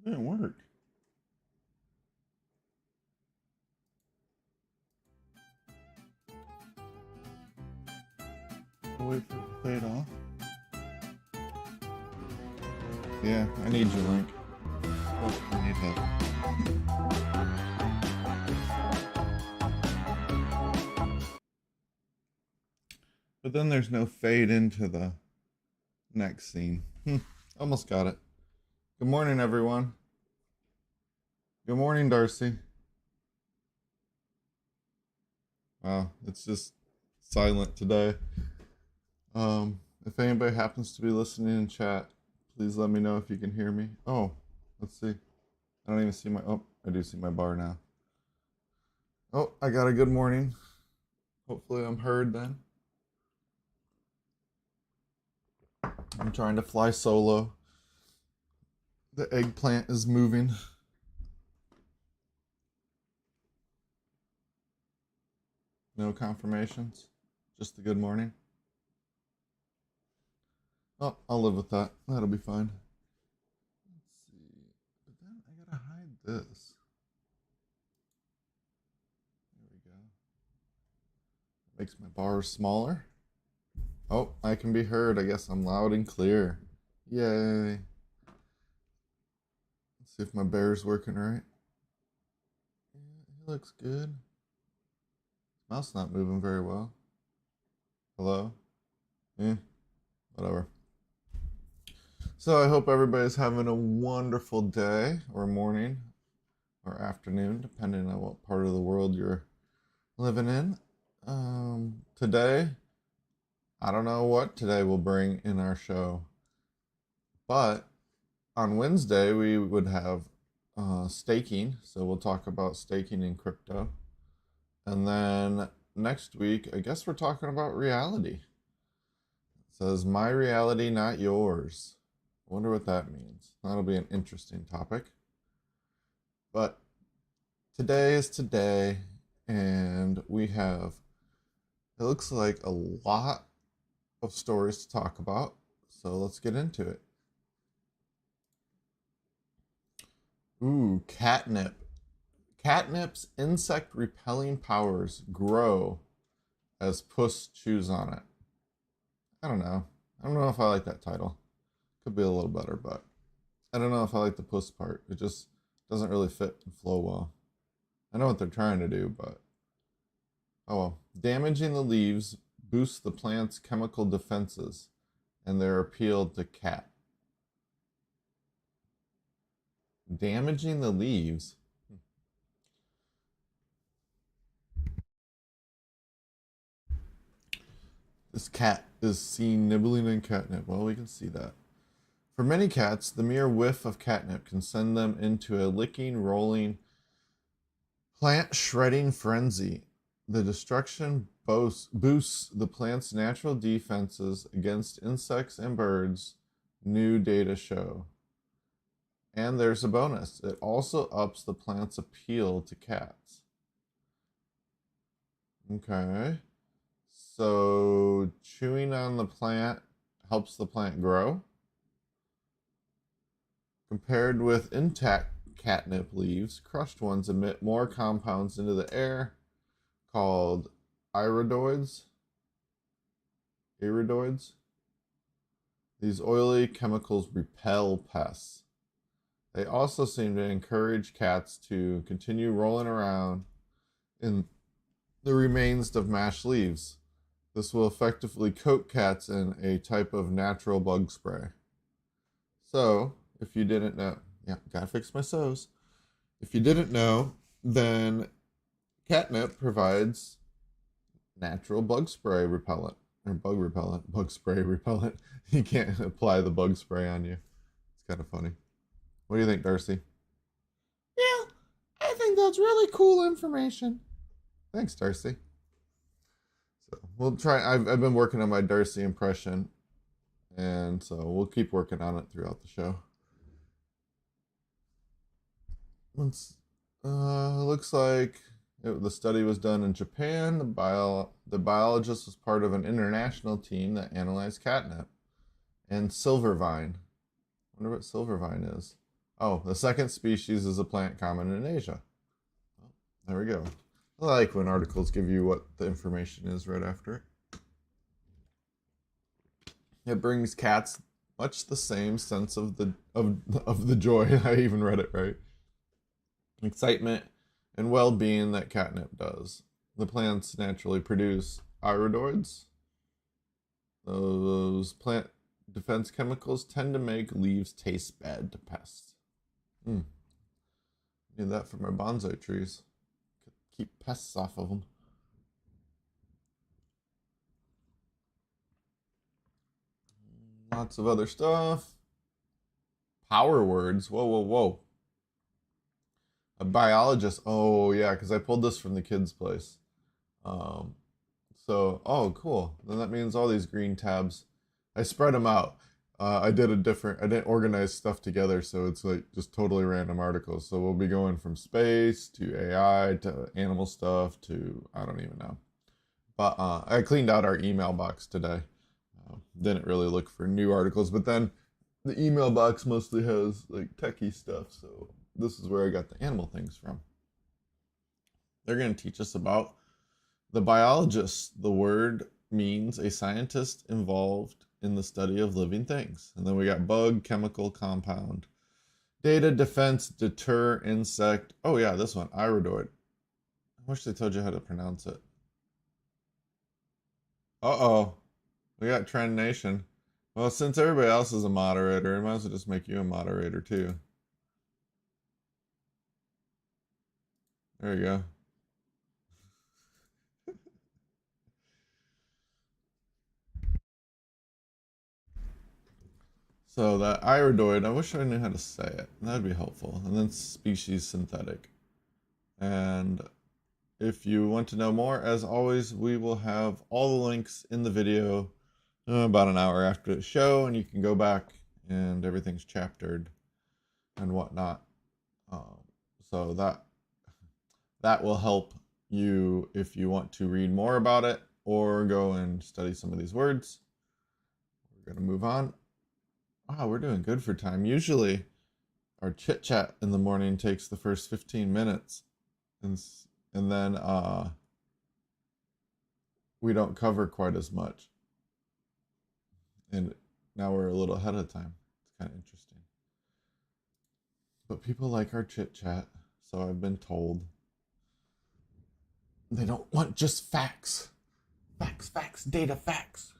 It didn't work. I'll wait for it to fade off. Yeah, I need your link. Oh, I need help. But then there's no fade into the next scene. Almost got it. Good morning, everyone. Good morning, Darcy. Wow, it's just silent today. If anybody happens to be listening in chat, please let me know if you can hear me. Oh, let's see. I don't even see my, oh, I do see my bar now. Oh, I got a good morning. Hopefully I'm heard then. I'm trying to fly solo. The eggplant is moving. No confirmations, just the good morning. Oh, I'll live with that. That'll be fine. Let's see. But then I gotta hide this. There we go. Makes my bars smaller. Oh, I can be heard. I guess I'm loud and clear. Yay. Let's see if my bear's working right. Yeah, he looks good. Mouse not moving very well. Hello? Whatever. So I hope everybody's having a wonderful day or morning or afternoon, depending on what part of the world you're living in. Today, I don't know what today will bring in our show, but on Wednesday we would have staking, so we'll talk about staking in crypto. And then next week, I guess we're talking about reality. It says, my reality, not yours. I wonder what that means. That'll be an interesting topic. But today is today, and we have, it looks like a lot of stories to talk about. So let's get into it. Ooh, catnip. Catnip's insect-repelling powers grow as puss chews on it. I don't know. I don't know if I like that title. Could be a little better, but I don't know if I like the puss part. It just doesn't really fit and flow well. I know what they're trying to do, but oh well. Damaging the leaves boosts the plant's chemical defenses and their appeal to cat. Damaging the leaves? This cat is seen nibbling in catnip. Well, we can see that. For many cats, the mere whiff of catnip can send them into a licking, rolling, plant shredding frenzy. The destruction boosts the plant's natural defenses against insects and birds, new data show. And there's a bonus. It also ups the plant's appeal to cats. Okay. So chewing on the plant helps the plant grow. Compared with intact catnip leaves, crushed ones emit more compounds into the air called iridoids. These oily chemicals repel pests. They also seem to encourage cats to continue rolling around in the remains of mashed leaves. This will effectively coat cats in a type of natural bug spray. So, if you didn't know, yeah, gotta fix my so's. If you didn't know, then catnip provides natural bug spray repellent, or bug spray repellent. You can't apply the bug spray on you. It's kind of funny. What do you think, Darcy? Yeah, I think that's really cool information. Thanks, Darcy. So we'll try. I've been working on my Darcy impression, and so we'll keep working on it throughout the show. Looks like the study was done in Japan. The biologist was part of an international team that analyzed catnip and silvervine. I wonder what silvervine is. Oh, the second species is a plant common in Asia. Oh, there we go. I like when articles give you what the information is right after it. It brings cats much the same sense of the joy. I even read it right. Excitement and well-being that catnip does. The plants naturally produce iridoids. Those plant defense chemicals tend to make leaves taste bad to pests. Need that for my bonsai trees. Keep pests off of them. Lots of other stuff. Power words. Whoa, whoa, whoa. A biologist. Oh, yeah, because I pulled this from the kids' place. Oh, cool. Then that means all these green tabs. I spread them out. I didn't organize stuff together, so it's like just totally random articles. So we'll be going from space to AI to animal stuff to, I don't even know. But I cleaned out our email box today. Didn't really look for new articles, but then the email box mostly has like techie stuff, so this is where I got the animal things from. They're going to teach us about the biologist. The word means a scientist involved in the study of living things. And then we got bug, chemical, compound, data, defense, deter, insect. Oh yeah, this one, iridoid. I wish they told you how to pronounce it. Uh-oh. We got Trend Nation. Well, since everybody else is a moderator, I might as well just make you a moderator too. There you go. So that iridoid, I wish I knew how to say it. That'd be helpful. And then species synthetic. And if you want to know more, as always, we will have all the links in the video about an hour after the show, and you can go back and everything's chaptered and whatnot. So that will help you if you want to read more about it or go and study some of these words. We're going to move on. Wow, we're doing good for time. Usually our chit chat in the morning takes the first 15 minutes and then we don't cover quite as much. And now we're a little ahead of time. It's kind of interesting. But people like our chit chat, so I've been told. They don't want just facts. Facts, data, facts.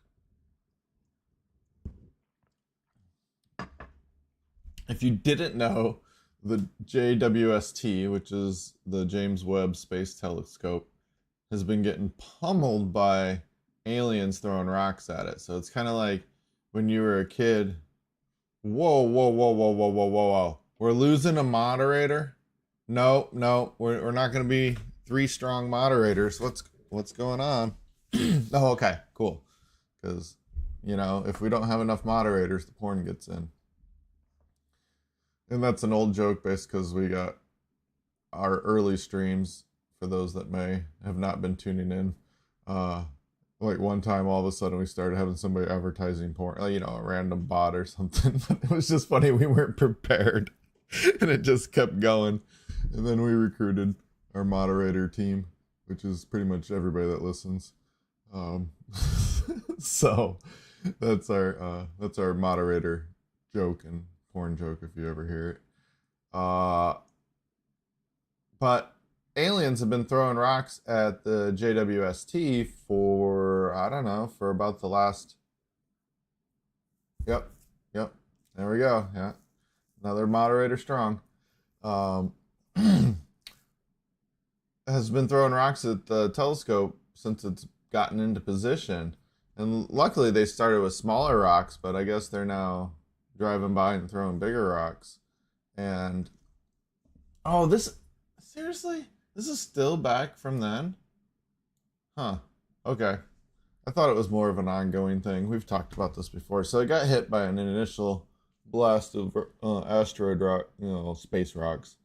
If you didn't know, the JWST, which is the James Webb Space Telescope, has been getting pummeled by aliens throwing rocks at it. So it's kind of like when you were a kid. Whoa, whoa, whoa, whoa, whoa, whoa, whoa, whoa. We're losing a moderator? No, we're not going to be 3 strong moderators. What's going on? Oh, okay, cool. Because, if we don't have enough moderators, the porn gets in. And that's an old joke based because we got our early streams, for those that may have not been tuning in. Like one time all of a sudden we started having somebody advertising porn, a random bot or something. But it was just funny, we weren't prepared. And it just kept going. And then we recruited our moderator team, which is pretty much everybody that listens. So that's our moderator joke and porn joke if you ever hear it. But aliens have been throwing rocks at the JWST for, I don't know, for about the last. Yep. There we go. Yeah. Another moderator strong. Has been throwing rocks at the telescope since it's gotten into position. And luckily they started with smaller rocks, but I guess they're now driving by and throwing bigger rocks. And seriously? This is still back from then? Huh. Okay. I thought it was more of an ongoing thing. We've talked about this before. So it got hit by an initial blast of asteroid rock, space rocks.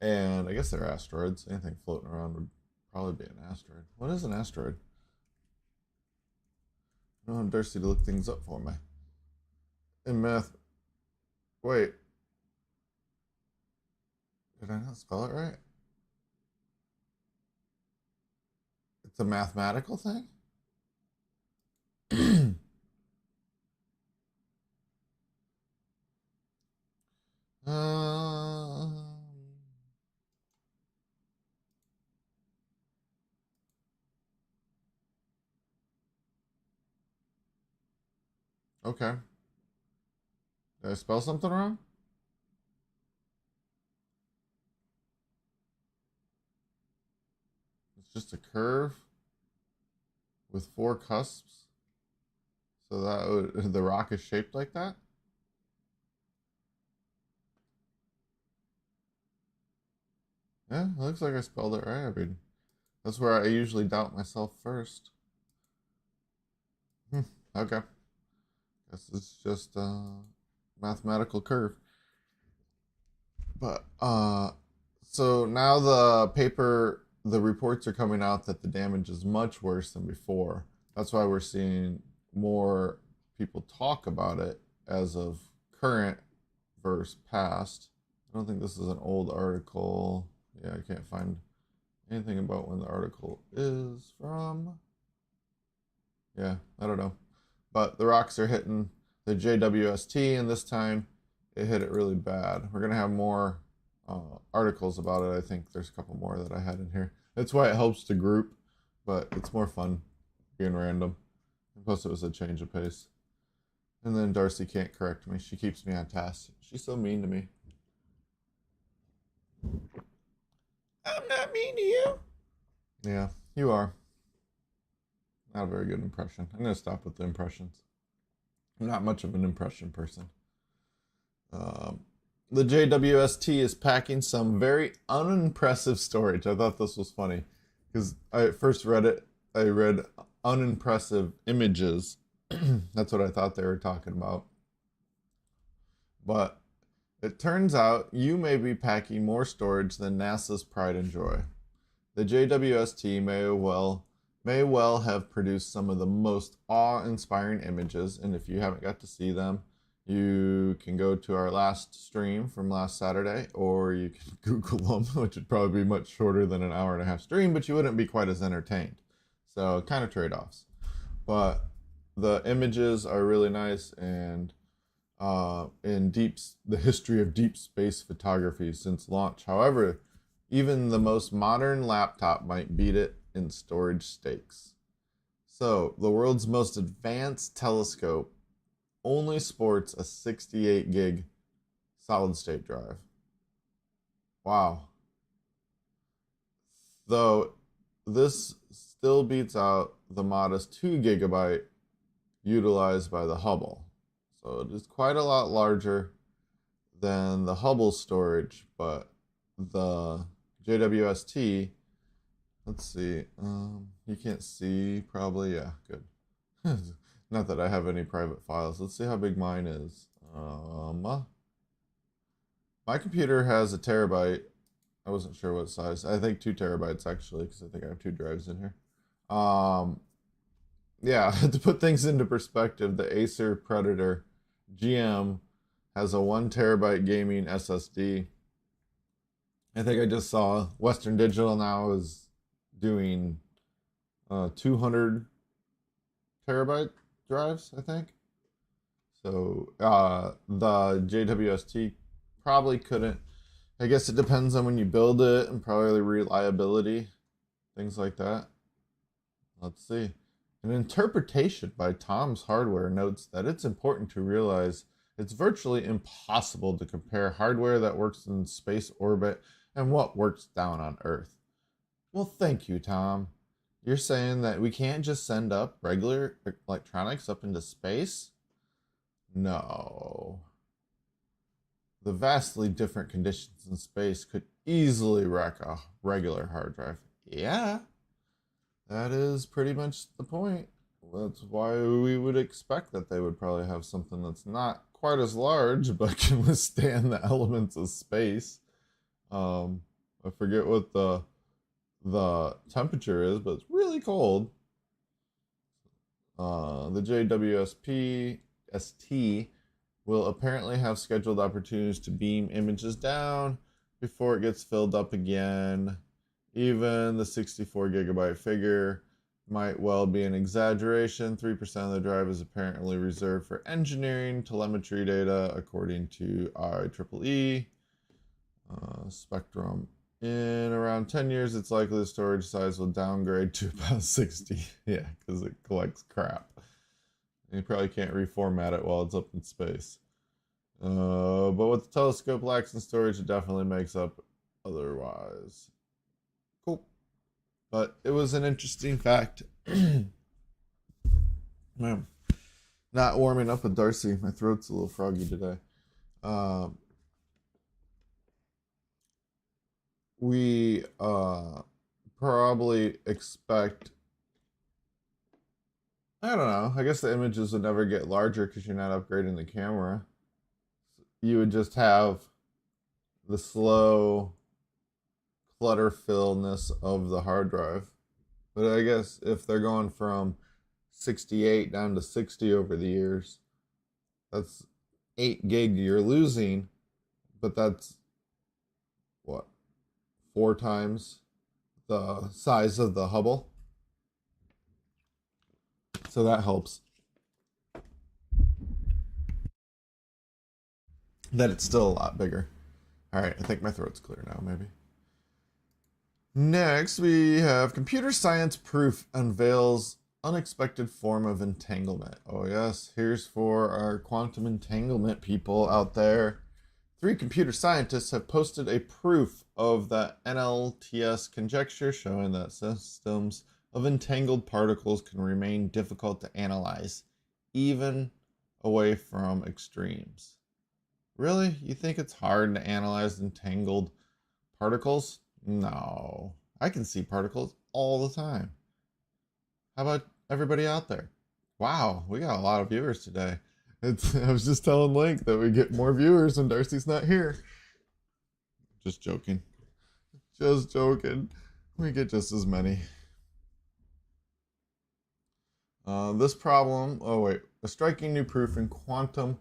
And I guess they're asteroids. Anything floating around would probably be an asteroid. What is an asteroid? I don't have Darcy to look things up for me. In math. Wait. Did I not spell it right? It's a mathematical thing? um, okay. Did I spell something wrong? It's just a curve with 4 cusps. So that would, the rock is shaped like that? Yeah, it looks like I spelled it right. I mean, that's where I usually doubt myself first. Okay. Guess it's just a mathematical curve. But so now the reports are coming out that the damage is much worse than before. That's why we're seeing more people talk about it as of current versus past. I don't think this is an old article. Yeah, I can't find anything about when the article is from. Yeah, I don't know. But the rocks are hitting the JWST, and this time it hit it really bad. We're going to have more articles about it. I think there's a couple more that I had in here. That's why it helps to group, but it's more fun being random. And plus, it was a change of pace. And then Darcy can't correct me. She keeps me on task. She's so mean to me. I'm not mean to you. Yeah, you are. Not a very good impression. I'm going to stop with the impressions. I'm not much of an impression person. The JWST is packing some very unimpressive storage. I thought this was funny because I first read it. I read unimpressive images. That's what I thought they were talking about. But it turns out you may be packing more storage than NASA's pride and joy. The JWST may well have produced some of the most awe-inspiring images, and if you haven't got to see them, you can go to our last stream from last Saturday, or you can Google them, which would probably be much shorter than an hour and a half stream, but you wouldn't be quite as entertained. So kind of trade-offs. But the images are really nice, and in the history of deep space photography since launch. However, even the most modern laptop might beat it in storage stakes. So, the world's most advanced telescope only sports a 68 gig solid state drive. Wow. Though this still beats out the modest 2 gigabyte utilized by the Hubble. So it is quite a lot larger than the Hubble storage, but the JWST, let's see, you can't see probably, yeah, good. Not that I have any private files. Let's see how big mine is. My computer has a terabyte. I wasn't sure what size. I think 2 terabytes actually, because I think I have 2 drives in here. Yeah, to put things into perspective, the Acer Predator GM has a 1 terabyte gaming SSD. I think I just saw Western Digital now is doing 200 terabyte drives, I think. So the JWST probably couldn't. I guess it depends on when you build it and probably reliability, things like that. Let's see. An interpretation by Tom's Hardware notes that it's important to realize it's virtually impossible to compare hardware that works in space orbit and what works down on Earth. Well, thank you, Tom. You're saying that we can't just send up regular electronics up into space? No. The vastly different conditions in space could easily wreck a regular hard drive. Yeah, that is pretty much the point. That's why we would expect that they would probably have something that's not quite as large, but can withstand the elements of space. I forget what the temperature is, but it's really cold. The JWST will apparently have scheduled opportunities to beam images down before it gets filled up again. Even the 64 gigabyte figure might well be an exaggeration. 3% of the drive is apparently reserved for engineering telemetry data, according to IEEE. Spectrum. In around 10 years, it's likely the storage size will downgrade to about 60. Yeah, because it collects crap. You probably can't reformat it while it's up in space. But what the telescope lacks in storage, it definitely makes up otherwise. Cool. But it was an interesting fact. Man, not warming up with Darcy. My throat's a little froggy today. We probably expect, I don't know, I guess the images would never get larger because you're not upgrading the camera. You would just have the slow clutter fillness of the hard drive. But I guess if they're going from 68 down to 60 over the years, that's 8 gig you're losing, but that's what, 4 times the size of the Hubble. So that helps. That it's still a lot bigger. All right, I think my throat's clear now, maybe. Next, we have computer science proof unveils unexpected form of entanglement. Oh yes, here's for our quantum entanglement people out there. 3 computer scientists have posted a proof of the NLTS conjecture showing that systems of entangled particles can remain difficult to analyze, even away from extremes. Really? You think it's hard to analyze entangled particles? No. I can see particles all the time. How about everybody out there? Wow, we got a lot of viewers today. I was just telling Link that we get more viewers when Darcy's not here. Just joking. Just joking. We get just as many. This problem, a striking new proof in quantum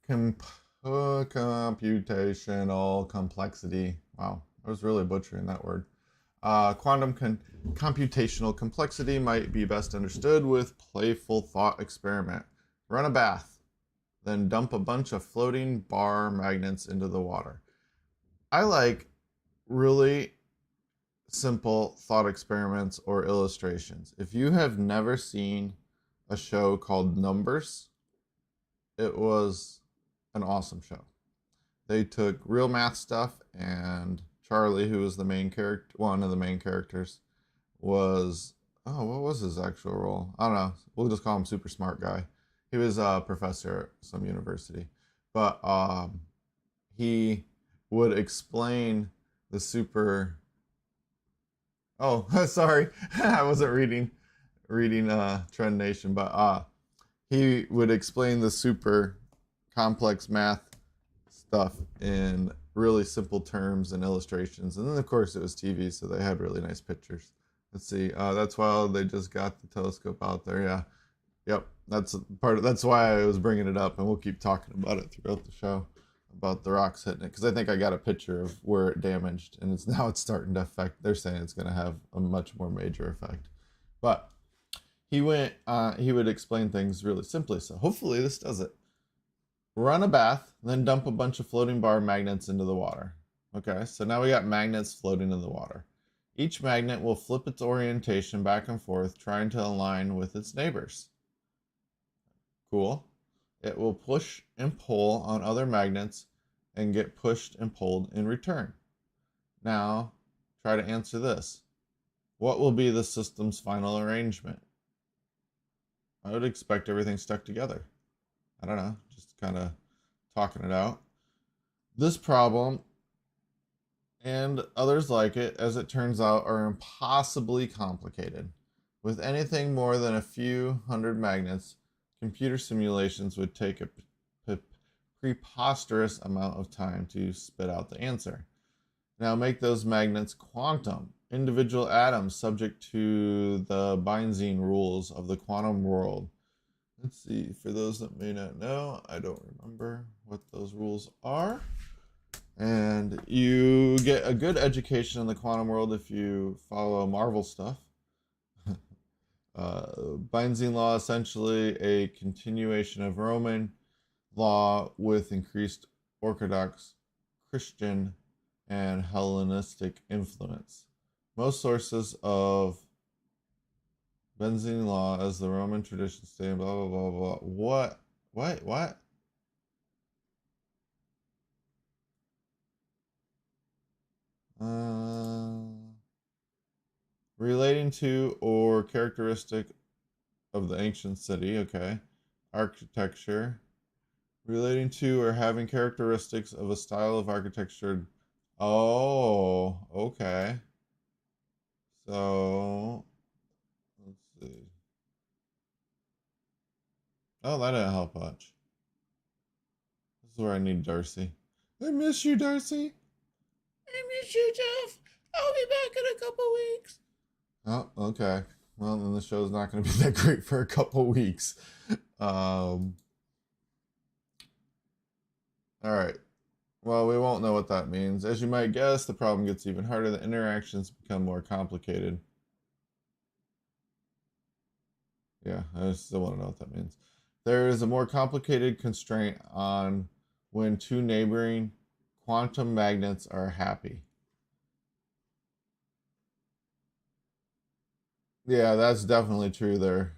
computational complexity. Wow, I was really butchering that word. Quantum computational complexity might be best understood with playful thought experiment. Run a bath, then dump a bunch of floating bar magnets into the water. I like really simple thought experiments or illustrations. If you have never seen a show called Numbers, it was an awesome show. They took real math stuff, and Charlie, who was the main character, one of the main characters, was, what was his actual role? I don't know. We'll just call him super smart guy. He was a professor at some university, but he would explain the super. Oh, sorry, I wasn't reading Trend Nation, but he would explain the super complex math stuff in really simple terms and illustrations. And then of course it was TV, so they had really nice pictures. Let's see, that's why they just got the telescope out there. Yeah, yep, that's why I was bringing it up, and we'll keep talking about it throughout the show, about the rocks hitting it, because I think I got a picture of where it damaged, and it's starting to affect. They're saying it's going to have a much more major effect. But he would explain things really simply, so hopefully this does it. Run a bath, then dump a bunch of floating bar magnets into the water. Okay, so now we got magnets floating in the water. Each magnet will flip its orientation back and forth, trying to align with its neighbors. Cool. It will push and pull on other magnets and get pushed and pulled in return. Now, try to answer this. What will be the system's final arrangement? I would expect everything stuck together. I don't know, just kind of talking it out. This problem, and others like it, as it turns out, are impossibly complicated. With anything more than a few hundred magnets, computer simulations would take a preposterous amount of time to spit out the answer. Now make those magnets quantum, individual atoms subject to the binding rules of the quantum world. Let's see, for those that may not know, I don't remember what those rules are. And you get a good education in the quantum world if you follow Marvel stuff. Byzantine law, essentially a continuation of Roman law with increased Orthodox Christian and Hellenistic influence. Most sources of Byzantine law as the Roman tradition state, blah, blah, blah, blah. What? What? Relating to or characteristic of the ancient city, okay. Architecture. Relating to or having characteristics of a style of architecture. Oh, okay. So, let's see. Oh, that didn't help much. This is where I need Darcy. I miss you, Darcy. I miss you, Jeff. I'll be back in a couple weeks. Oh, okay. Well, then the show's not going to be that great for a couple weeks. All right. Well, we won't know what that means. As you might guess, the problem gets even harder. The interactions become more complicated. Yeah, I still want to know what that means. There is a more complicated constraint on when two neighboring quantum magnets are happy. Yeah, that's definitely true there,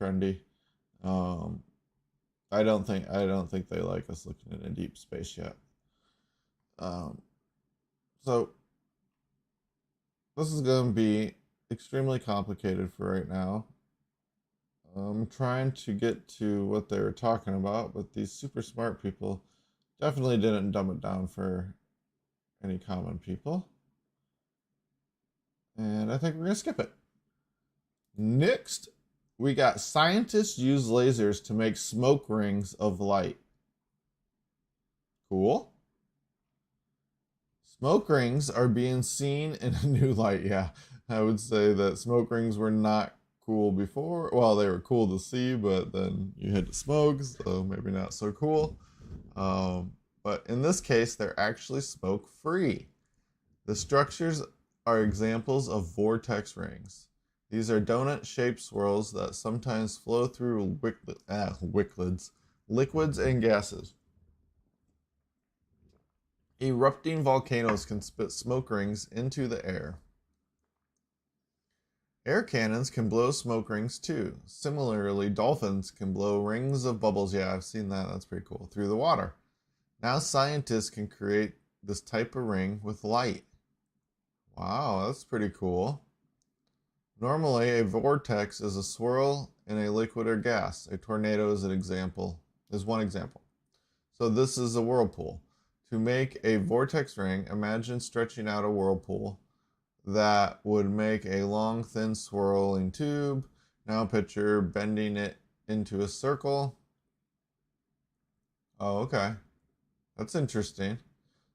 Trendy. Um, I don't think they like us looking into deep space yet. Um, so this is going to be extremely complicated for right now. I'm trying to get to what they were talking about, but these super smart people definitely didn't dumb it down for any common people. And I think we're going to skip it. Next, we got scientists use lasers to make smoke rings of light. Cool. Smoke rings are being seen in a new light. Yeah, I would say that smoke rings were not cool before. Well, they were cool to see, but then you had to smoke, so maybe not so cool. But in this case, they're actually smoke free. The structures are examples of vortex rings. These are donut-shaped swirls that sometimes flow through liquids and gases. Erupting volcanoes can spit smoke rings into the air. Air cannons can blow smoke rings too. Similarly, dolphins can blow rings of bubbles. Yeah, I've seen that. That's pretty cool. Through the water. Now scientists can create this type of ring with light. Wow, that's pretty cool. Normally, a vortex is a swirl in a liquid or gas. A tornado is one example. So this is a whirlpool. To make a vortex ring, imagine stretching out a whirlpool that would make a long, thin swirling tube. Now picture bending it into a circle. Oh, okay. That's interesting.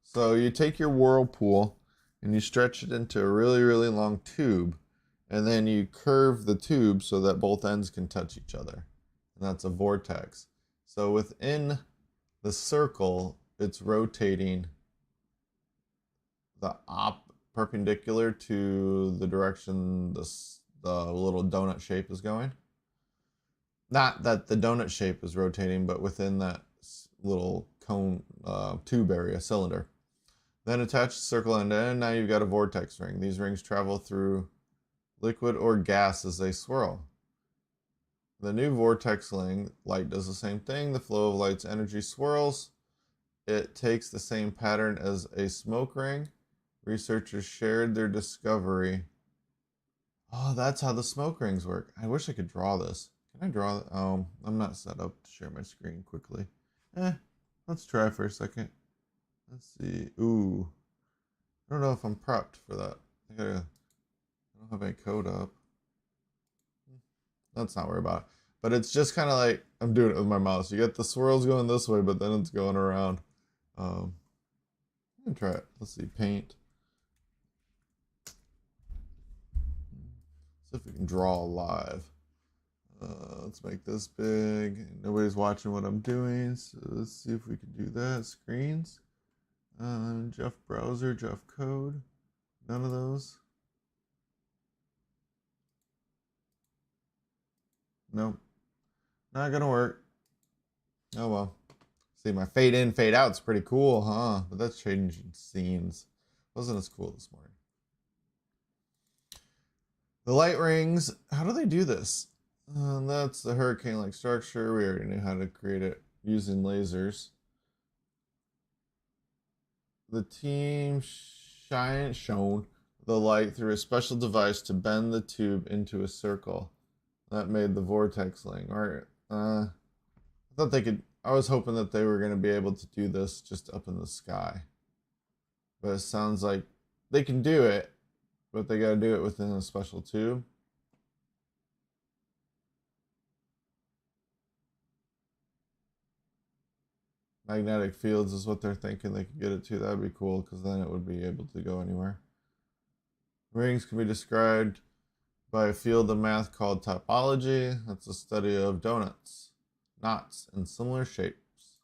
So you take your whirlpool and you stretch it into a really, really long tube, and then you curve the tube so that both ends can touch each other. And that's a vortex. So within the circle, it's rotating the perpendicular to the direction the little donut shape is going. Not that the donut shape is rotating, but within that little cone tube area, cylinder. Then attach the circle end, and now you've got a vortex ring. These rings travel through liquid or gas as they swirl. The new vortex light does the same thing. The flow of light's energy swirls. It takes the same pattern as a smoke ring. Researchers shared their discovery. Oh, that's how the smoke rings work. I wish I could draw this. Can I draw it? Oh, I'm not set up to share my screen quickly. Let's try for a second. Let's see. Ooh. I don't know if I'm prepped for that. I don't have any code up. Let's not worry about it. But it's just kind of like I'm doing it with my mouse. You get the swirls going this way, but then it's going around. I'm gonna try it. Let's see. Paint. See if we can draw live. Let's make this big. Nobody's watching what I'm doing, so let's see if we can do that. Screens. Jeff Browser, Jeff Code. None of those. Nope. Not gonna work. Oh well. See, my fade in, fade out's pretty cool, huh? But that's changing scenes. Wasn't as cool this morning. The light rings. How do they do this? That's the hurricane-like structure. We already knew how to create it using lasers. The team shone the light through a special device to bend the tube into a circle. That made the vortex link. Or I thought they could. I was hoping that they were going to be able to do this just up in the sky. But it sounds like they can do it, but they got to do it within a special tube. Magnetic fields is what they're thinking they could get it to. That'd be cool because then it would be able to go anywhere. Rings can be described by a field of math called topology. That's the study of donuts, knots, and similar shapes.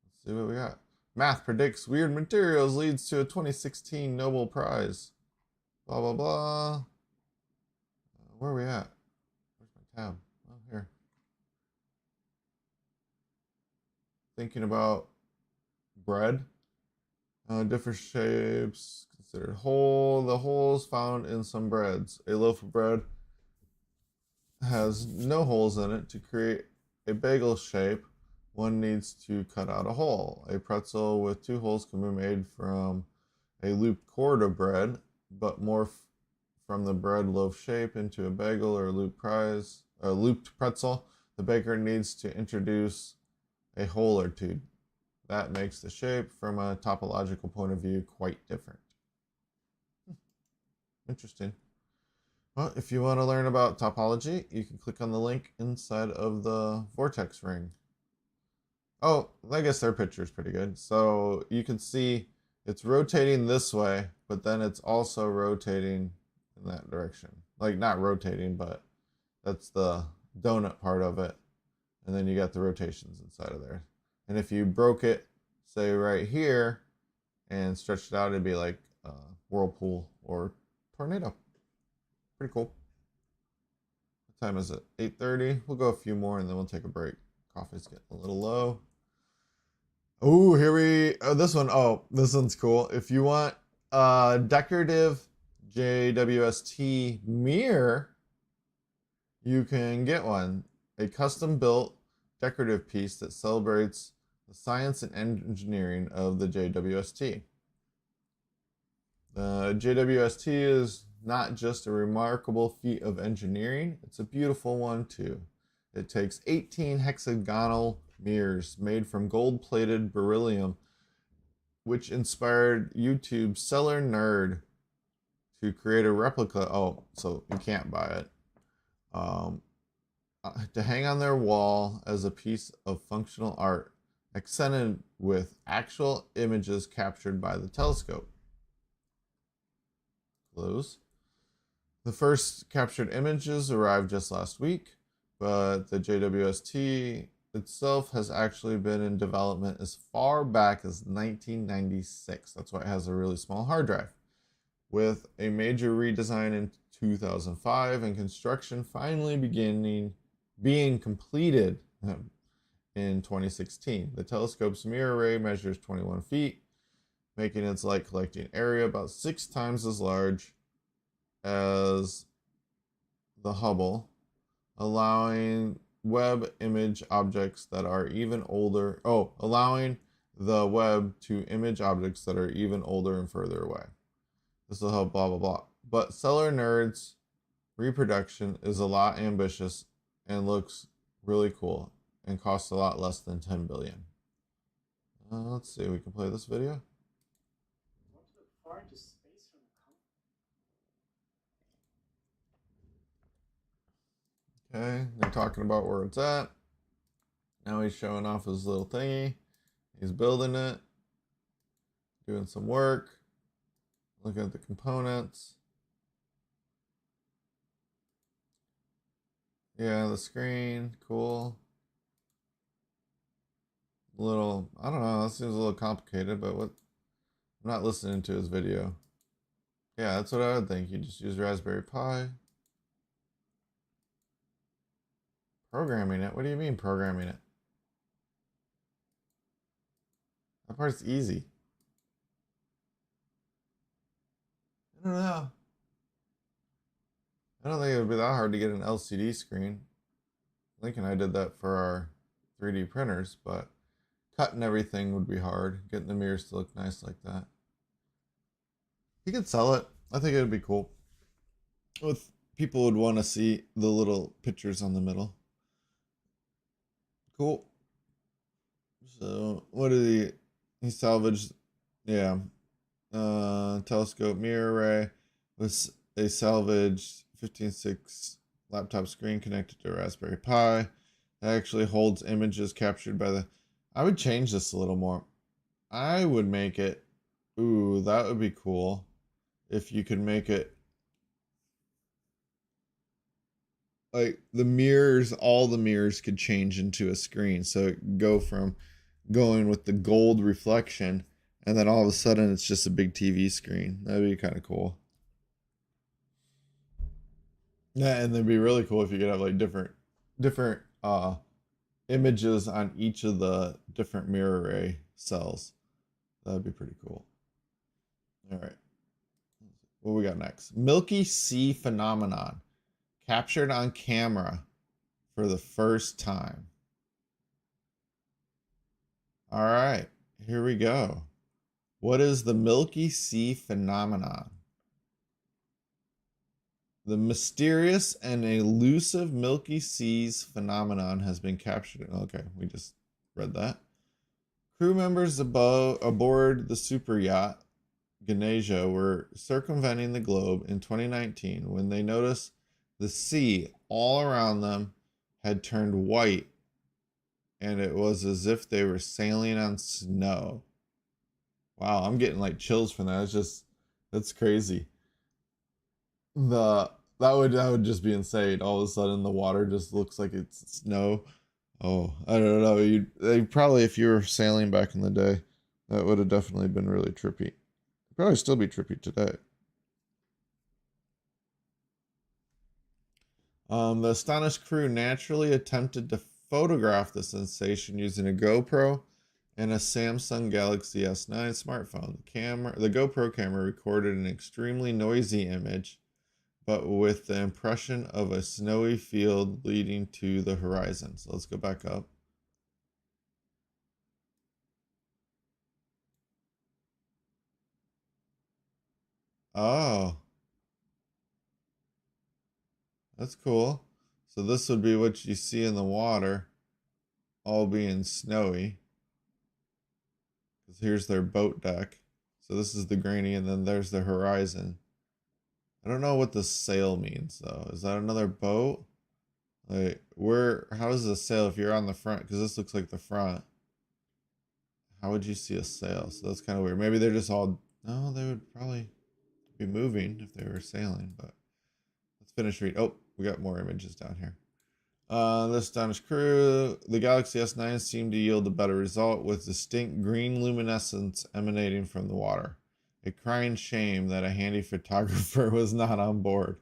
Let's see what we got. Math predicts weird materials leads to a 2016 Nobel Prize. Blah, blah, blah. Where are we at? Where's my tab? Oh, here. Thinking about bread. Different shapes considered whole. The holes found in some breads. A loaf of bread has no holes in it. To create a bagel shape, one needs to cut out a hole. A pretzel with two holes can be made from a looped cord of bread, but morph from the bread loaf shape into a bagel or looped pretzel. The baker needs to introduce a hole or two. That makes the shape, from a topological point of view, quite different. Interesting. Well, if you want to learn about topology, you can click on the link inside of the vortex ring. Oh, I guess their picture is pretty good. So you can see it's rotating this way, but then it's also rotating in that direction. Like, not rotating, but that's the donut part of it. And then you got the rotations inside of there. And if you broke it, say right here, and stretched it out, it'd be like a whirlpool or tornado. Pretty cool. What time is it? 8:30. We'll go a few more and then we'll take a break. Coffee's getting a little low. Oh, this one's cool. If you want a decorative JWST mirror, you can get one. A custom-built decorative piece that celebrates the science and engineering of the JWST. The JWST is not just a remarkable feat of engineering, it's a beautiful one too. It takes 18 hexagonal mirrors made from gold-plated beryllium, which inspired YouTube's Seller Nerd to create a replica. Oh, so you can't buy it. To hang on their wall as a piece of functional art, accented with actual images captured by the telescope. Close. The first captured images arrived just last week, but the JWST itself has actually been in development as far back as 1996. That's why it has a really small hard drive. With a major redesign in 2005 and construction finally being completed in 2016. The telescope's mirror array measures 21 feet, making its light collecting area about 6 times as large as the Hubble, allowing web image objects that are even older. Allowing the web to image objects that are even older and further away. This will help blah, blah, blah. But Seller Nerd's reproduction is a lot ambitious and looks really cool and costs a lot less than 10 billion. Let's see, we can play this video. Okay, they're talking about where it's at. Now he's showing off his little thingy. He's building it, doing some work, looking at the components. Yeah, the screen, cool. A little, I don't know, that seems a little complicated, but what, I'm not listening to his video. Yeah, that's what I would think. You just use Raspberry Pi. Programming it? What do you mean programming it? That part's easy. I don't know. I don't think it would be that hard to get an LCD screen. Link and I did that for our 3D printers, but cutting everything would be hard. Getting the mirrors to look nice like that. You could sell it. I think it would be cool. With people would want to see the little pictures on the middle. Cool. So what did he salvaged? Yeah. Telescope mirror array with a salvaged 15.6 laptop screen connected to a Raspberry Pi. It actually holds images captured by the... I would change this a little more. I would make it... Ooh, that would be cool. If you could make it... Like, the mirrors, all the mirrors could change into a screen. So it go from going with the gold reflection, and then all of a sudden it's just a big TV screen. That'd be kind of cool. Yeah, and it'd be really cool if you could have like different images on each of the different mirror array cells. That'd be pretty cool. All right. What we got next? Milky Sea phenomenon captured on camera for the first time. All right, here we go. What is the Milky Sea phenomenon? The mysterious and elusive Milky Sea's phenomenon has been captured. Okay, we just read that. Crew members aboard the super yacht Ganesha were circumventing the globe in 2019 when they noticed the sea all around them had turned white, and it was as if they were sailing on snow. Wow, I'm getting like chills from that. That's crazy. That would just be insane. All of a sudden the water just looks like it's snow. Oh, I don't know. They probably, if you were sailing back in the day, that would have definitely been really trippy. It'd probably still be trippy today. The astonished crew naturally attempted to photograph the sensation using a GoPro and a Samsung Galaxy S9 smartphone. The GoPro camera recorded an extremely noisy image, but with the impression of a snowy field leading to the horizon. So let's go back up. Oh, that's cool. So this would be what you see in the water, all being snowy. Because here's their boat deck. So this is the grainy, and then there's the horizon. I don't know what the sail means though. Is that another boat? Like, how does the sail if you're on the front? Because this looks like the front. How would you see a sail? So that's kind of weird. Maybe they're just all, no, they would probably be moving if they were sailing, but let's finish reading. Oh, we got more images down here. The astonished crew, the Galaxy S9 seemed to yield a better result with distinct green luminescence emanating from the water. A crying shame that a handy photographer was not on board.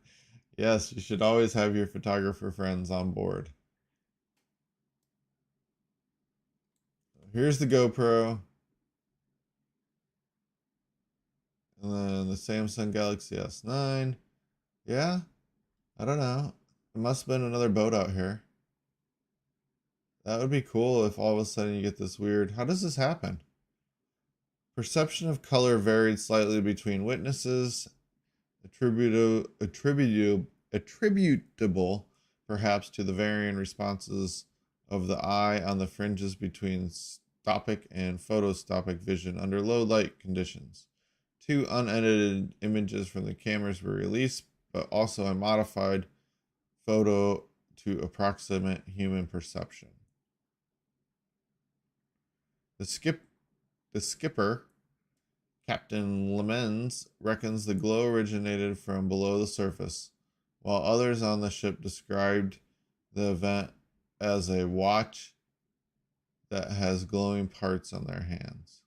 Yes, you should always have your photographer friends on board. Here's the GoPro. And then the Samsung Galaxy S9. Yeah, I don't know. There must have been another boat out here. That would be cool if all of a sudden you get this weird... How does this happen? Perception of color varied slightly between witnesses, attributable perhaps to the varying responses of the eye on the fringes between stopic and photostopic vision under low light conditions. 2 unedited images from the cameras were released, but also a modified photo to approximate human perception. The skipper, Captain Lemens, reckons the glow originated from below the surface, while others on the ship described the event as a watch that has glowing parts on their hands.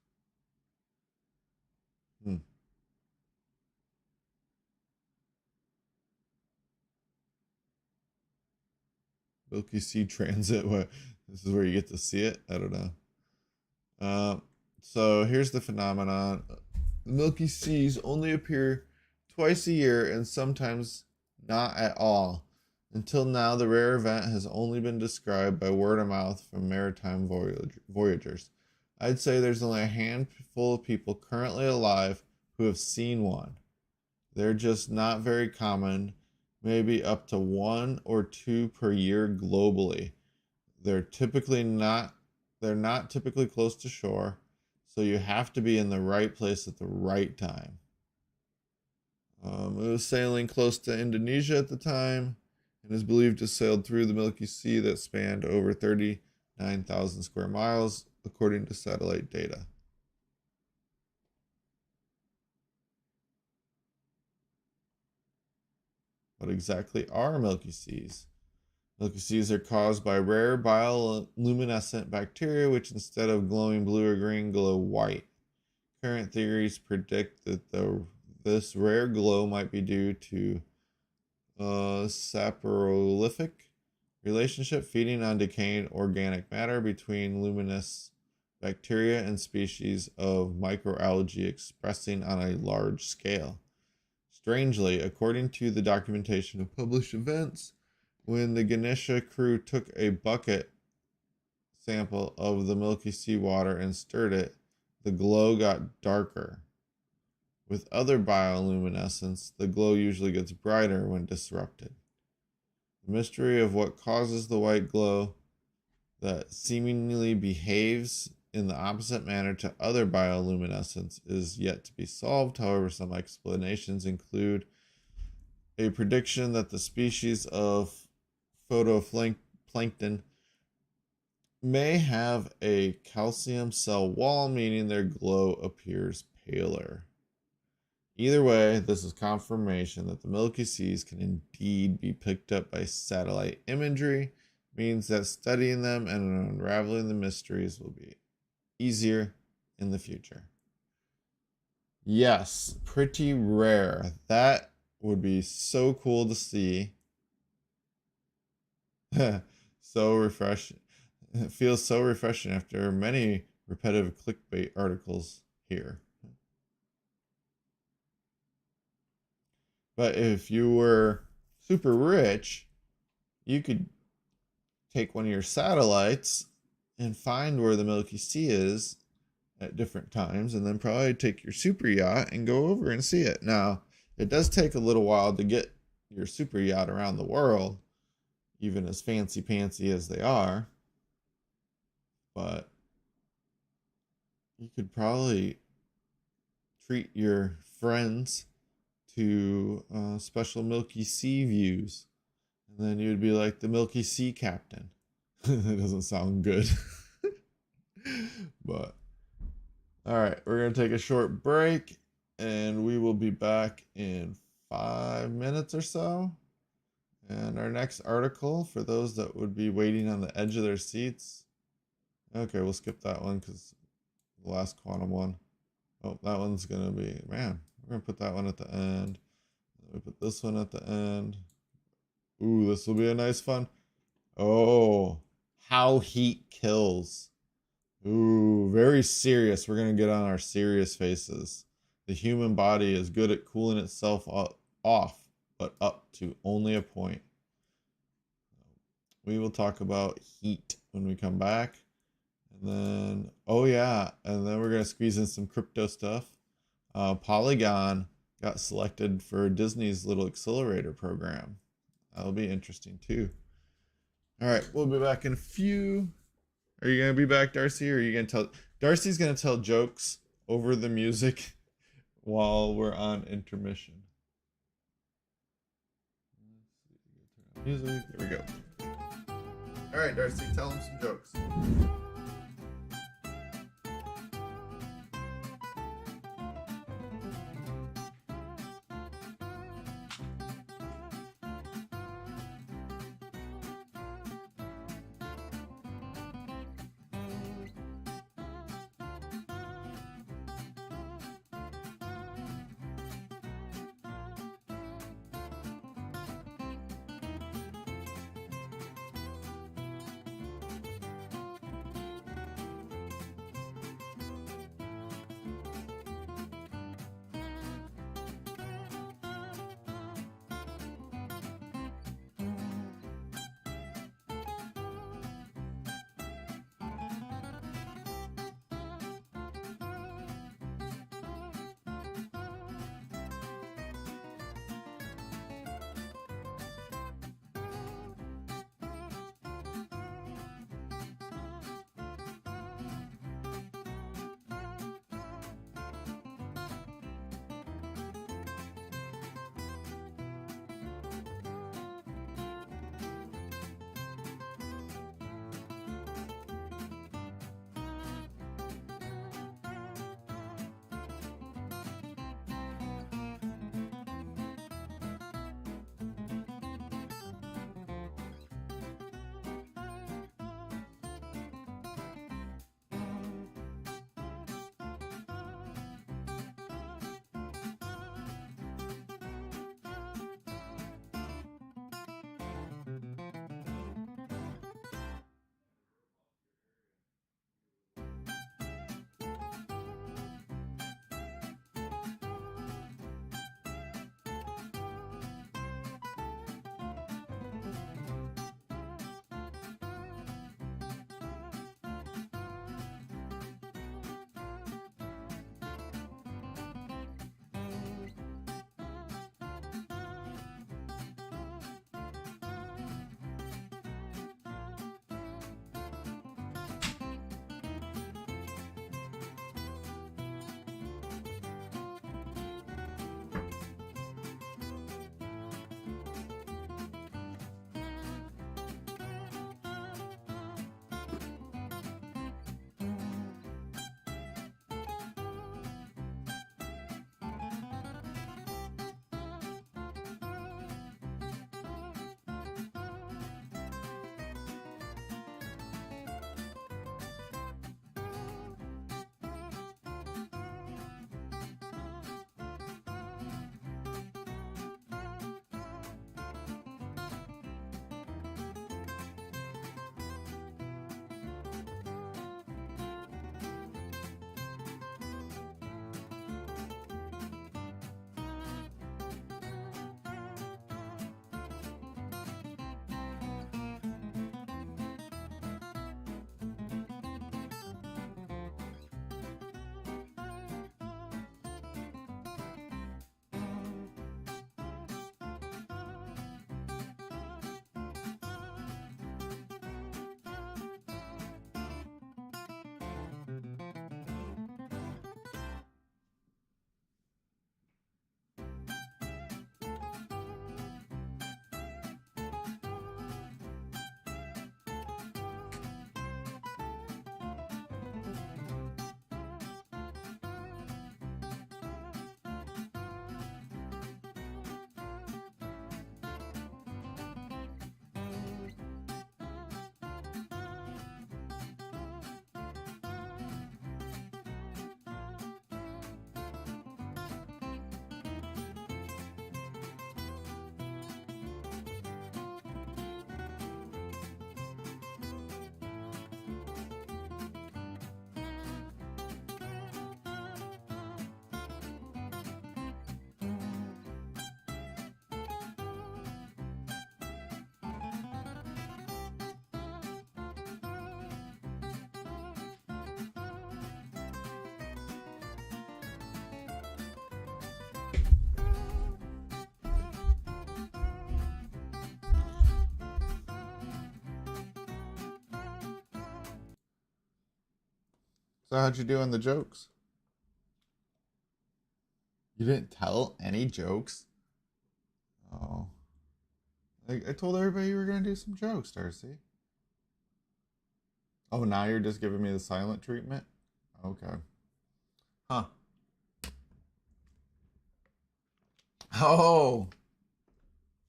Milky Sea transit. What? This is where you get to see it? I don't know. So here's the phenomenon. The Milky Seas only appear twice a year and sometimes not at all. Until now, the rare event has only been described by word of mouth from maritime voyagers. I'd say there's only a handful of people currently alive who have seen one. They're just not very common, maybe up to 1 or 2 per year globally. They're not typically close to shore, so you have to be in the right place at the right time. It was sailing close to Indonesia at the time and is believed to have sailed through the Milky Sea that spanned over 39,000 square miles, according to satellite data. What exactly are Milky Seas? Milky Seas are caused by rare bioluminescent bacteria, which instead of glowing blue or green, glow white. Current theories predict that this rare glow might be due to a saprolithic relationship feeding on decaying organic matter between luminous bacteria and species of microalgae expressing on a large scale. Strangely, according to the documentation of published events, when the Ganesha crew took a bucket sample of the Milky Sea water and stirred it, the glow got darker. With other bioluminescence, the glow usually gets brighter when disrupted. The mystery of what causes the white glow that seemingly behaves in the opposite manner to other bioluminescence is yet to be solved. However, some explanations include a prediction that the species of photoplankton may have a calcium cell wall, meaning their glow appears paler. Either way, this is confirmation that the Milky Seas can indeed be picked up by satellite imagery, means that studying them and unraveling the mysteries will be easier in the future. Yes, pretty rare. That would be so cool to see. So refreshing. It feels so refreshing after many repetitive clickbait articles here. But if you were super rich, you could take one of your satellites and find where the Milky Sea is at different times, and then probably take your super yacht and go over and see it. Now, it does take a little while to get your super yacht around the world, even as fancy-pantsy as they are. But you could probably treat your friends to special Milky Sea views. And then you'd be like the Milky Sea captain. That doesn't sound good. But, all right, we're going to take a short break, and we will be back in 5 minutes or so. And our next article, for those that would be waiting on the edge of their seats. Okay, we'll skip that one because the last quantum one. Oh, that one's going to be, man, we're going to put that one at the end. We put this one at the end. Ooh, this will be a nice fun. Oh, how heat kills. Ooh, very serious. We're going to get on our serious faces. The human body is good at cooling itself off, but up to only a point. We will talk about heat when we come back. And then, oh yeah, and then we're going to squeeze in some crypto stuff. Polygon got selected for Disney's little Accelerator program. That'll be interesting too. All right, we'll be back in a few. Are you going to be back, Darcy? Or are you going to tell... Darcy's going to tell jokes over the music while we're on intermission. Music. There we go. All right, Darcy, tell him some jokes. So how'd you do on the jokes? You didn't tell any jokes? Oh. I told everybody you were going to do some jokes, Darcy. Oh, now you're just giving me the silent treatment? Okay. Huh. Oh.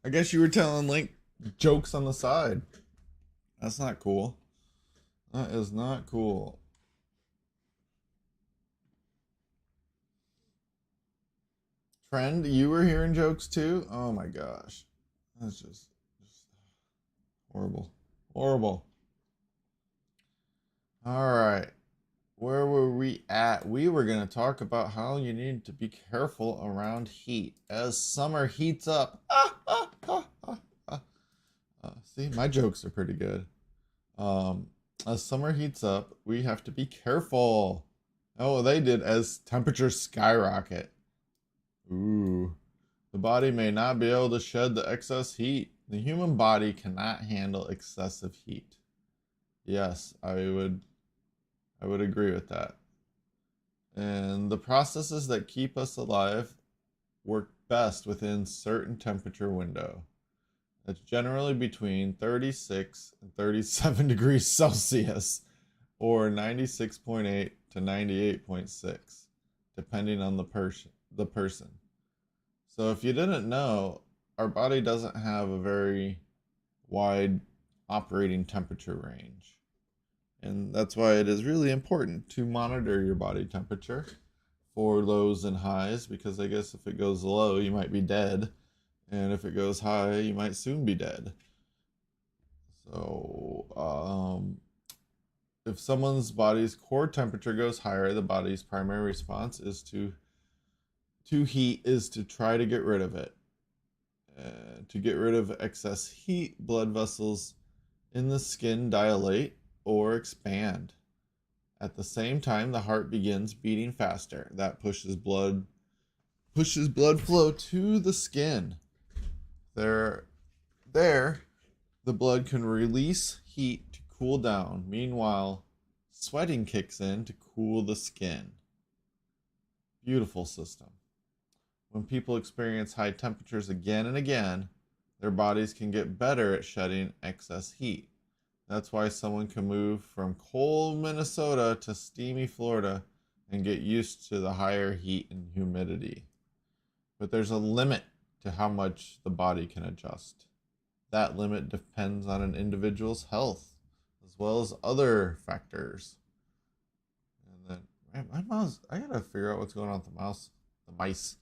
I guess you were telling Link jokes on the side. That's not cool. That is not cool. Trend, you were hearing jokes too? Oh my gosh. That's just horrible. Horrible. All right. Where were we at? We were going to talk about how you need to be careful around heat as summer heats up. See, my jokes are pretty good. As summer heats up, we have to be careful. Oh, they did as temperatures skyrocket. Ooh. The body may not be able to shed the excess heat. The human body cannot handle excessive heat. Yes, I would agree with that. And the processes that keep us alive work best within certain temperature window. That's generally between 36 and 37 degrees Celsius or 96.8 to 98.6, depending on the person. So if you didn't know, our body doesn't have a very wide operating temperature range. And that's why it is really important to monitor your body temperature for lows and highs, because I guess if it goes low, you might be dead. And if it goes high, you might soon be dead. So, if someone's body's core temperature goes higher, the body's primary response is to heat is to try to get rid of it. To get rid of excess heat, blood vessels in the skin dilate or expand. At the same time, the heart begins beating faster. That pushes blood flow to the skin. There, the blood can release heat to cool down. Meanwhile, sweating kicks in to cool the skin. Beautiful system. When people experience high temperatures again and again, their bodies can get better at shedding excess heat. That's why someone can move from cold Minnesota to steamy Florida and get used to the higher heat and humidity. But there's a limit to how much the body can adjust. That limit depends on an individual's health as well as other factors. And then my mouse, I gotta figure out what's going on with the mice.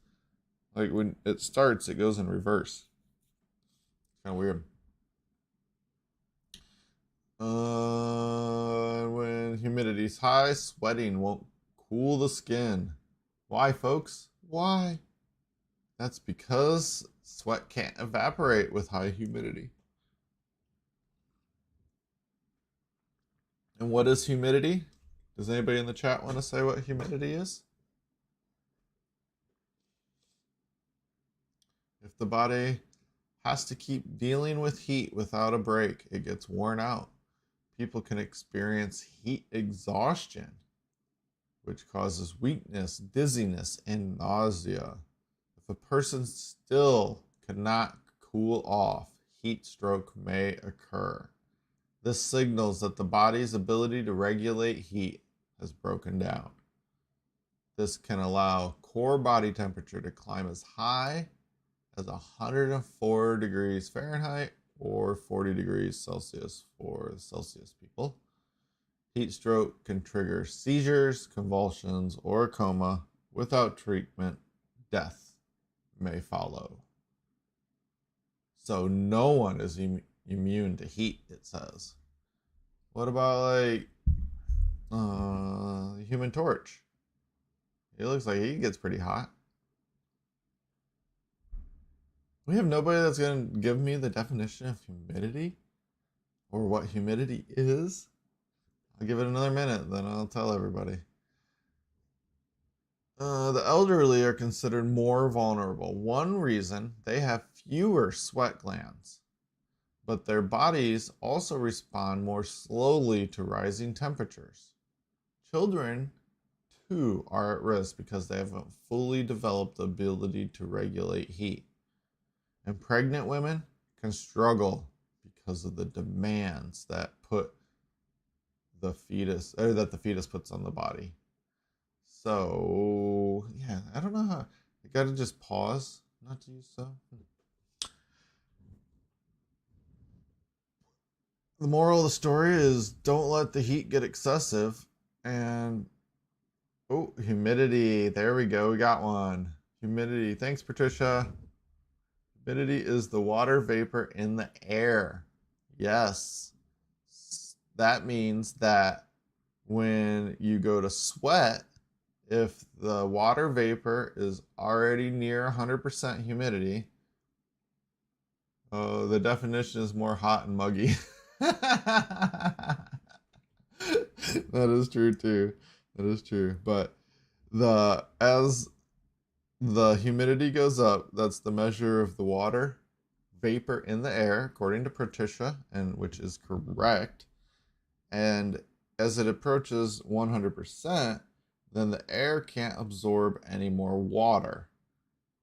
Like when it starts, it goes in reverse. It's kind of weird. When humidity's high, sweating won't cool the skin. Why, folks? Why? That's because sweat can't evaporate with high humidity. And what is humidity? Does anybody in the chat want to say what humidity is? If the body has to keep dealing with heat without a break, it gets worn out. People can experience heat exhaustion, which causes weakness, dizziness, and nausea. If a person still cannot cool off, heat stroke may occur. This signals that the body's ability to regulate heat has broken down. This can allow core body temperature to climb as high as 104 degrees Fahrenheit or 40 degrees Celsius for the Celsius people. Heat stroke can trigger seizures, convulsions, or a coma. Without treatment, death may follow. So no one is immune to heat, it says. What about like Human Torch? It looks like he gets pretty hot. We have nobody that's going to give me the definition of humidity or what humidity is. I'll give it another minute, then I'll tell everybody. The elderly are considered more vulnerable. One reason, they have fewer sweat glands, but their bodies also respond more slowly to rising temperatures. Children, too, are at risk because they haven't fully developed the ability to regulate heat. And pregnant women can struggle because of the demands that the fetus puts on the body. So, yeah, I don't know how. I gotta just pause not to use so. The moral of the story is don't let the heat get excessive. And, oh, humidity. There we go. We got one. Humidity. Thanks, Patricia. Humidity is the water vapor in the air. Yes. That means that when you go to sweat, if the water vapor is already near 100% humidity, the definition is more hot and muggy. That is true too. That is true. But as the humidity goes up, that's the measure of the water vapor in the air, according to Patricia, and which is correct. And as it approaches 100%, then the air can't absorb any more water,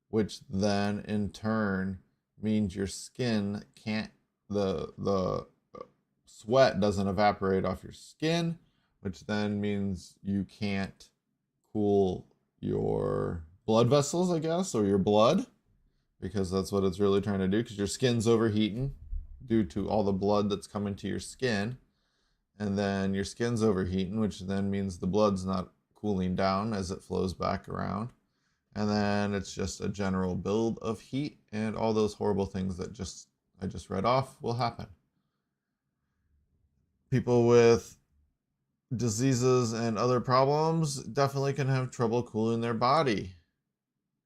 which then in turn means your skin can't, the sweat doesn't evaporate off your skin, which then means you can't cool your blood vessels, I guess, or your blood, because that's what it's really trying to do, because your skin's overheating due to all the blood that's coming to your skin. And then your skin's overheating, which then means the blood's not cooling down as it flows back around. And then it's just a general build of heat, and all those horrible things that I just read off will happen. People with diseases and other problems definitely can have trouble cooling their body.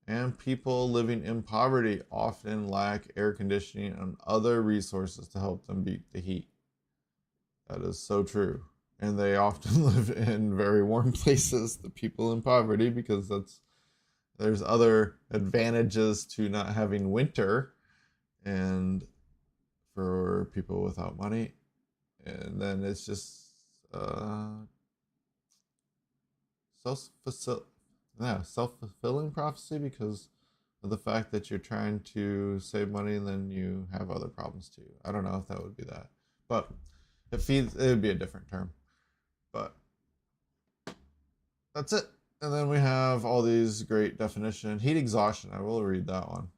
And people living in poverty often lack air conditioning and other resources to help them beat the heat. That is so true. And they often live in very warm places, the people in poverty, because there's other advantages to not having winter, and for people without money. And then it's just self-fulfilling prophecy, because of the fact that you're trying to save money and then you have other problems too. I don't know if that would be that, but it would be a different term. But that's it. And then we have all these great definition. Heat exhaustion. I will read that one.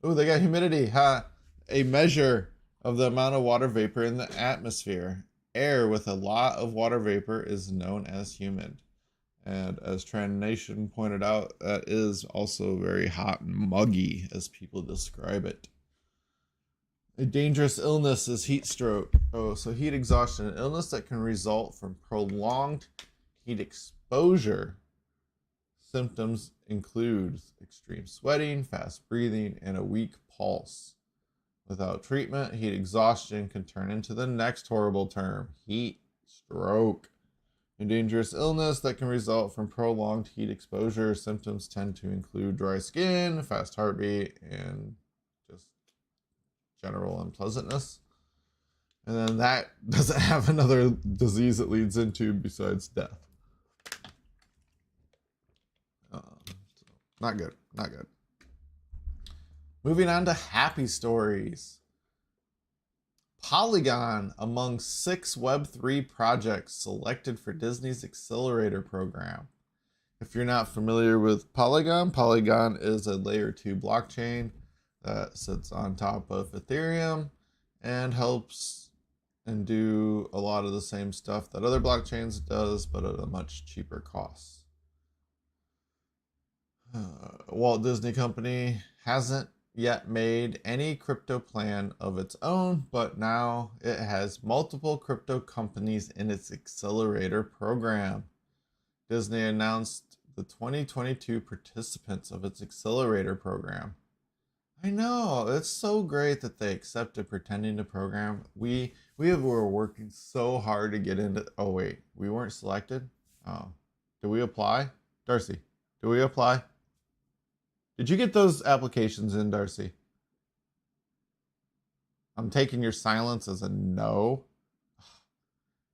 Oh, they got humidity. A measure of the amount of water vapor in the atmosphere. Air with a lot of water vapor is known as humid. And as Nation pointed out, that is also very hot and muggy, as people describe it. A dangerous illness is heat stroke. Oh, so heat exhaustion, an illness that can result from prolonged heat exposure. Symptoms include extreme sweating, fast breathing, and a weak pulse. Without treatment, heat exhaustion can turn into the next horrible term, heat stroke. A dangerous illness that can result from prolonged heat exposure. Symptoms tend to include dry skin, fast heartbeat, and just general unpleasantness. And then that doesn't have another disease it leads into besides death. Not good. Not good. Moving on to happy stories. Polygon among 6 Web3 projects selected for Disney's Accelerator program. If you're not familiar with Polygon, Polygon is a layer 2 blockchain that sits on top of Ethereum and helps and do a lot of the same stuff that other blockchains does, but at a much cheaper cost. Walt Disney Company hasn't yet made any crypto plan of its own, but now it has multiple crypto companies in its Accelerator program. Disney announced the 2022 participants of its Accelerator program. I know, it's so great that they accepted pretending to program. We were working so hard to get into. Oh wait, we weren't selected. Oh, did we apply, Darcy? Did we apply? Did you get those applications in, Darcy? I'm taking your silence as a no.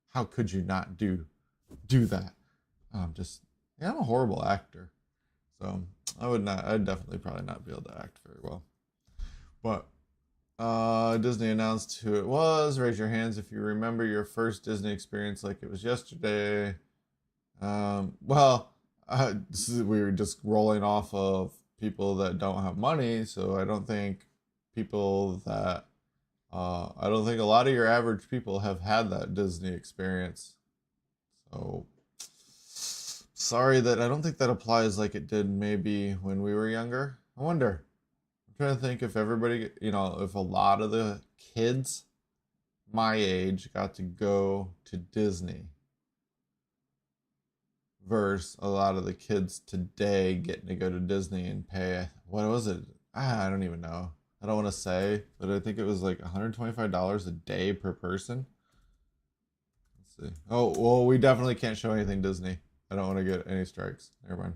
How could you not do that? I'm a horrible actor. So I'd definitely probably not be able to act very well. But Disney announced who it was. Raise your hands if you remember your first Disney experience like it was yesterday. Well, we were just rolling off of people that don't have money, so I don't think people that I don't think a lot of your average people have had that Disney experience. So sorry that I don't think that applies like it did maybe when we were younger. I wonder. I'm trying to think if everybody, if a lot of the kids my age got to go to Disney versus a lot of the kids today getting to go to Disney and pay, what was it? I don't even know. I don't want to say, but I think it was like $125 a day per person. Let's see. Oh, well, we definitely can't show anything Disney. I don't want to get any strikes. Never mind.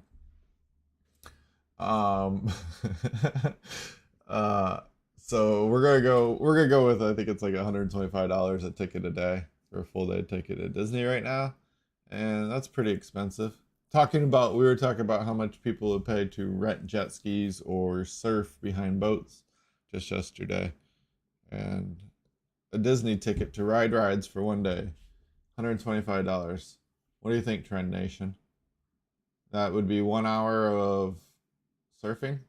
So we're gonna go with, I think it's like $125 a ticket a day for a full day ticket at Disney right now. And that's pretty expensive. We were talking about how much people would pay to rent jet skis or surf behind boats just yesterday. And a Disney ticket to ride rides for one day, $125. What do you think, Trend Nation? That would be 1 hour of surfing?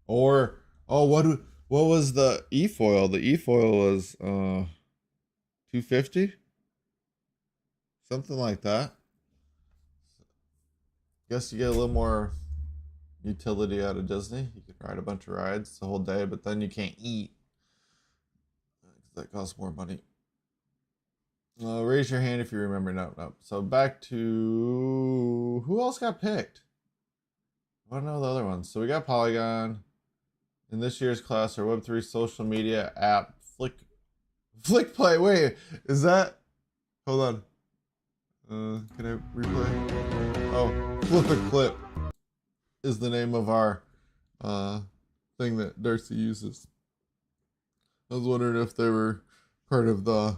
Or, what was the e-foil? The e-foil was $250? Something like that. Guess you get a little more utility out of Disney. You can ride a bunch of rides the whole day, but then you can't eat. That costs more money. Raise your hand if you remember. No. So back to who else got picked? I don't know the other ones. So we got Polygon. In this year's class, our Web3 social media app, Flickplay. Wait, is that? Hold on. Can I replay? Oh, Flip a Clip is the name of our thing that Darcy uses. I was wondering if they were part of the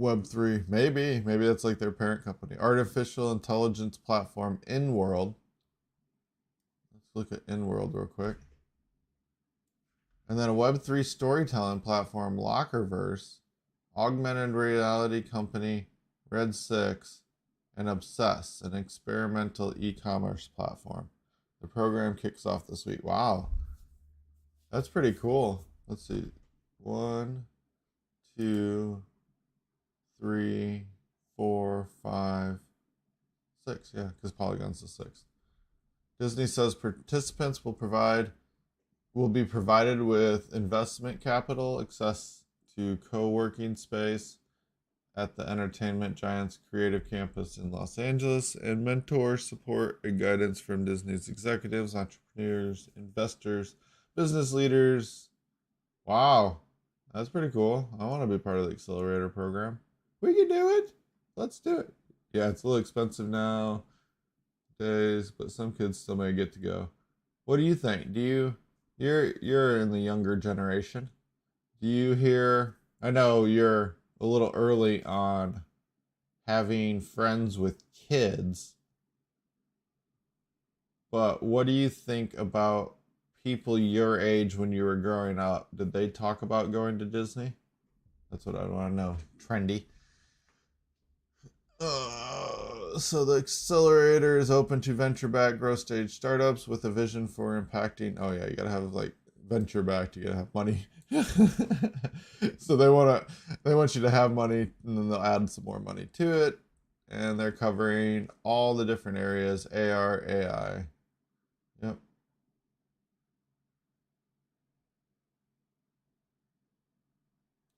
Web3. Maybe that's like their parent company. Artificial intelligence platform InWorld. Let's look at InWorld real quick. And then a Web3 storytelling platform, Lockerverse, augmented reality company, Red 6, and Obsess, an experimental e-commerce platform. The program kicks off this week. Wow. That's pretty cool. Let's see. 1, 2, 3, 4, 5, 6. Yeah, because Polygon's the 6th. Disney says participants will be provided with investment capital, access to co-working space at the entertainment giant's creative campus in Los Angeles, and mentor support and guidance from Disney's executives, entrepreneurs, investors, business leaders. Wow, that's pretty cool. I want to be part of the Accelerator program. We can do it. Let's do it. Yeah, it's a little expensive now days, but some kids still may get to go. What do you think? You're in the younger generation. Do you hear? I know you're a little early on having friends with kids, but what do you think about people your age when you were growing up? Did they talk about going to Disney? That's what I want to know. Trendy. So the Accelerator is open to venture-backed growth stage startups with a vision for impacting. Oh yeah, you gotta have like venture-backed. You gotta have money. So they want you to have money, and then they'll add some more money to it. And they're covering all the different areas: AR, AI. Yep.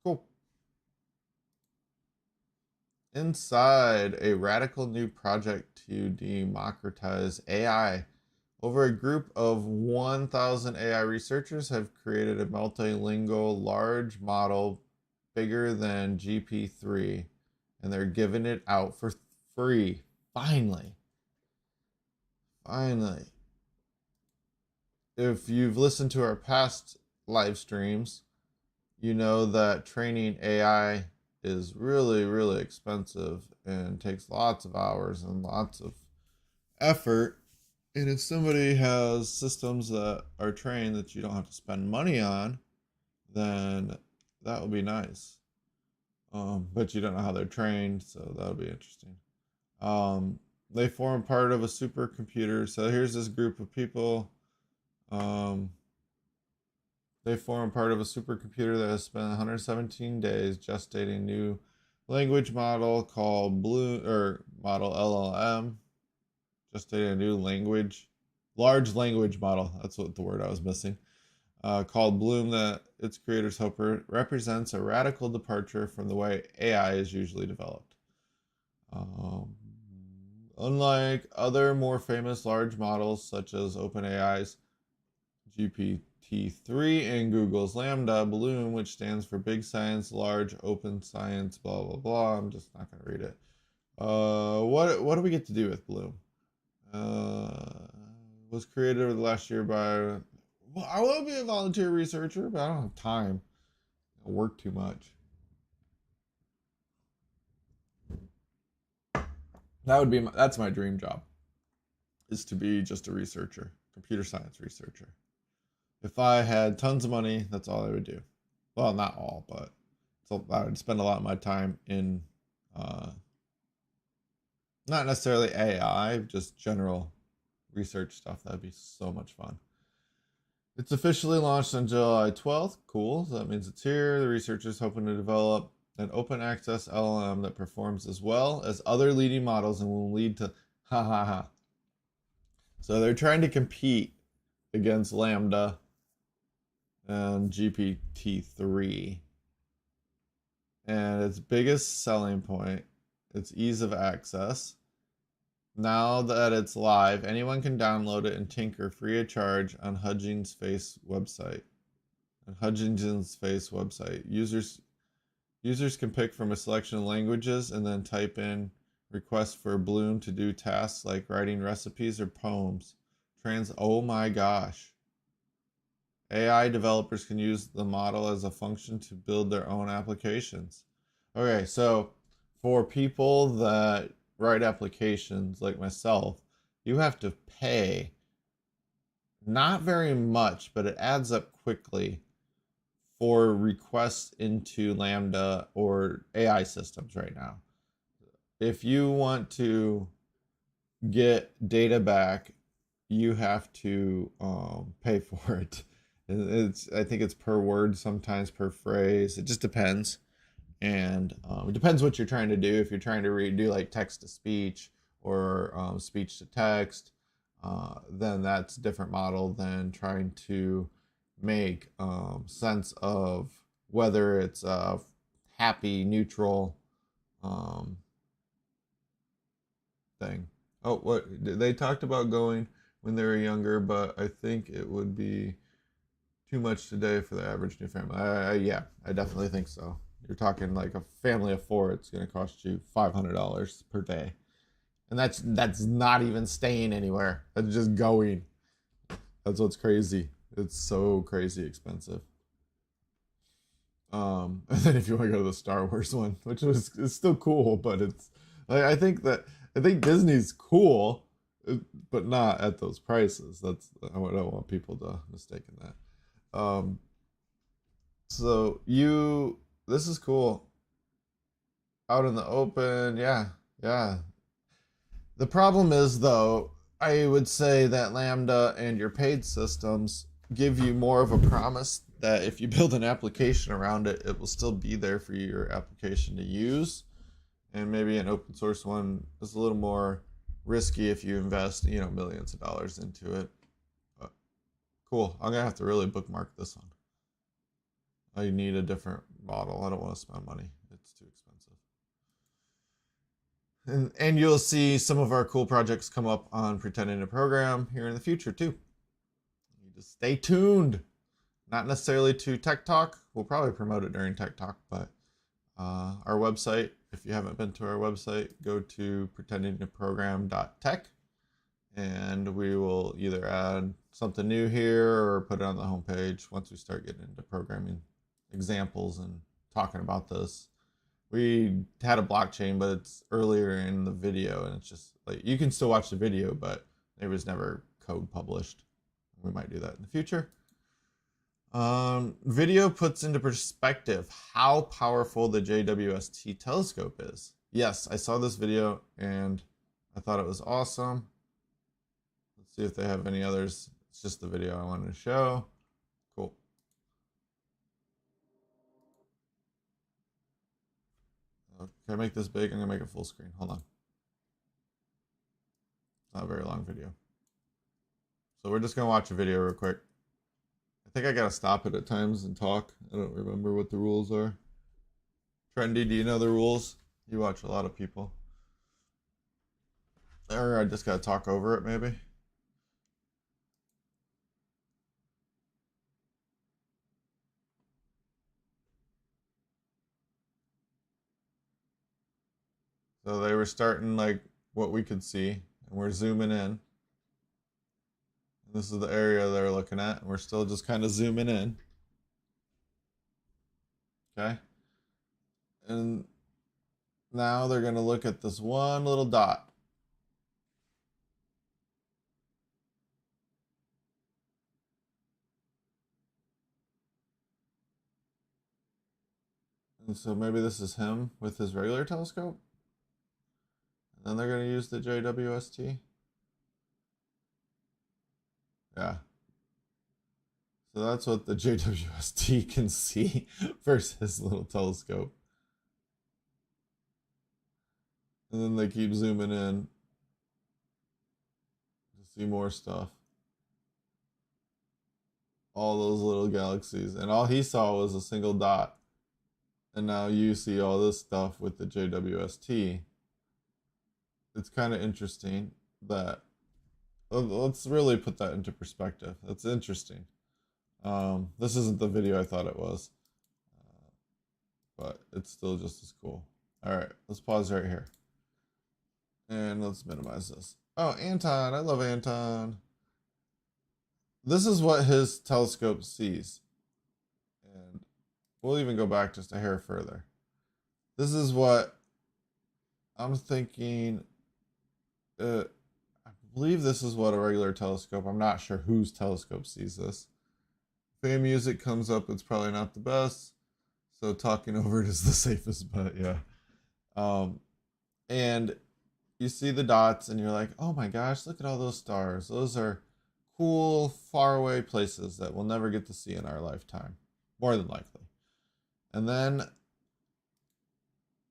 Cool. Inside, a radical new project to democratize AI. Over a group of 1,000 AI researchers have created a multilingual large model bigger than GP3, and they're giving it out for free. Finally. If you've listened to our past live streams, you know that training AI is really, really expensive and takes lots of hours and lots of effort. And if somebody has systems that are trained that you don't have to spend money on, then that would be nice. But you don't know how they're trained, so that'll be interesting. They form part of a supercomputer. So here's this group of people. They form part of a supercomputer that has spent 117 days gestating a new language model called model LLM. Gestating a new large language model. That's what the word I was missing. Called Bloom, that its creators hope represents a radical departure from the way AI is usually developed. Unlike other more famous large models such as OpenAI's GPT-3 and Google's Lambda, Bloom, which stands for Big Science, Large Open Science, blah, blah, blah. I'm just not going to read it. What do we get to do with Bloom? Was created over the last year by... Well, I will be a volunteer researcher, but I don't have time. I work too much. That's my dream job, is to be just a researcher, computer science researcher. If I had tons of money, that's all I would do. Well, not all, but I would spend a lot of my time in, not necessarily AI, just general research stuff. That'd be so much fun. It's officially launched on July 12th. Cool. So that means it's here. The researchers hoping to develop an open access LLM that performs as well as other leading models and will lead to So they're trying to compete against Lambda and GPT-3. And its biggest selling point, its ease of access. Now that it's live, anyone can download it and tinker free of charge on Hutchins Face website. Users can pick from a selection of languages and then type in requests for Bloom to do tasks like writing recipes or poems. Oh my gosh. AI developers can use the model as a function to build their own applications. Okay, so for people that write applications like myself, you have to pay not very much, but it adds up quickly for requests into Lambda or AI systems right now. If you want to get data back, you have to pay for it. I think it's per word, sometimes per phrase. It just depends. And it depends what you're trying to do. If you're trying to do like text to speech or speech to text, then that's a different model than trying to make sense of whether it's a happy, neutral thing. Oh, what they talked about going when they were younger, but I think it would be too much today for the average new family. Yeah, I definitely think so. You're talking like a family of 4, it's going to cost you $500 per day. And that's not even staying anywhere. That's just going. That's what's crazy. It's so crazy expensive. And then if you want to go to the Star Wars one, which is still cool, but it's I think Disney's cool, but not at those prices. I don't want people to mistake that. So this is cool. Out in the open, yeah. The problem is, though, I would say that Lambda and your paid systems give you more of a promise that if you build an application around it, it will still be there for your application to use. And maybe an open source one is a little more risky if you invest, millions of dollars into it. But cool. I'm gonna have to really bookmark this one. I need a different model. I don't want to spend money. It's too expensive. And you'll see some of our cool projects come up on Pretending to Program here in the future too. You just stay tuned. Not necessarily to Tech Talk. We'll probably promote it during Tech Talk, but our website, if you haven't been to our website, go to pretendingtoprogram.tech, and we will either add something new here or put it on the homepage once we start getting into programming examples and talking about this. we had a blockchain, but it's earlier in the video, and it's just like you can still watch the video, but there was never code published. We might do that in the future. Video puts into perspective how powerful the JWST telescope is. Yes, I saw this video and I thought it was awesome. Let's see if they have any others. It's just the video I wanted to show. Cool. Can I make this big? I'm gonna make it full screen. Hold on. It's not a very long video. So we're just gonna watch a video real quick. I think I gotta stop it at times and talk. I don't remember what the rules are. Trendy, do you know the rules? You watch a lot of people. Or I just gotta talk over it maybe. So they were starting like what we could see, and we're zooming in. This is the area they're looking at, and we're still just kind of zooming in. Okay. And now they're going to look at this one little dot. And so maybe this is him with his regular telescope. And then they're going to use the JWST. Yeah. So that's what the JWST can see versus his little telescope. And then they keep zooming in to see more stuff. All those little galaxies. And all he saw was a single dot. And now you see all this stuff with the JWST. It's kind of interesting that... Let's really put that into perspective. That's interesting. This isn't the video I thought it was. But it's still just as cool. Alright, let's pause right here. And let's minimize this. Oh, Anton. I love Anton. This is what his telescope sees. And we'll even go back just a hair further. This is what I'm thinking. I believe this is what a regular telescope. I'm not sure whose telescope sees this. If any music comes up, it's probably not the best. So talking over it is the safest bet, yeah. And you see the dots and you're like, oh my gosh, look at all those stars. Those are cool, faraway places that we'll never get to see in our lifetime. More than likely. And then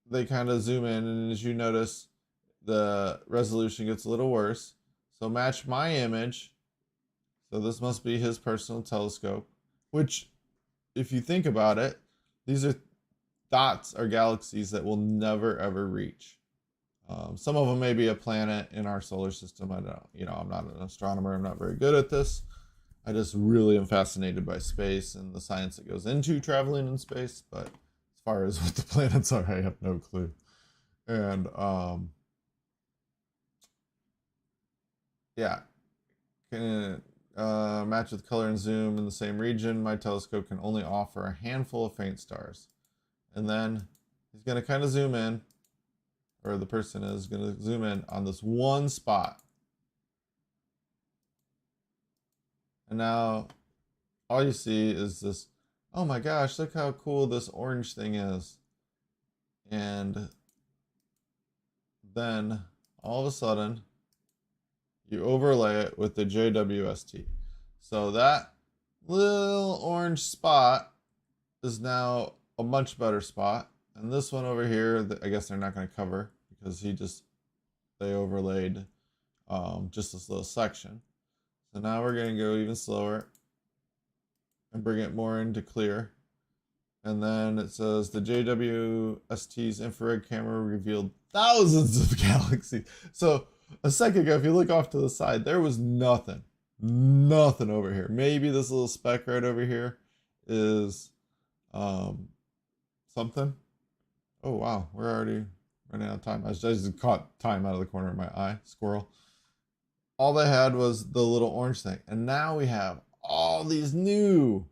they kind of zoom in, and as you notice, the resolution gets a little worse. So match my image. So this must be his personal telescope, which, if you think about it, these are dots or galaxies that we'll never ever reach. Some of them may be a planet in our solar system. I don't, I'm not an astronomer. I'm not very good at this. I just really am fascinated by space and the science that goes into traveling in space. But as far as what the planets are, I have no clue. And yeah, can match with color and zoom in the same region. My telescope can only offer a handful of faint stars. And then he's going to kind of zoom in, or the person is going to zoom in on this one spot. And now all you see is this, oh my gosh, look how cool this orange thing is. And then all of a sudden, you overlay it with the JWST. So that little orange spot is now a much better spot. And this one over here, I guess they're not going to cover because they overlaid just this little section. So now we're going to go even slower and bring it more into clear. And then it says the JWST's infrared camera revealed thousands of galaxies. So a second ago, if you look off to the side, there was nothing over here. Maybe this little speck right over here is something. Oh wow, we're already running out of time. I just caught time out of the corner of my eye. Squirrel. All they had was the little orange thing, and now we have all these new.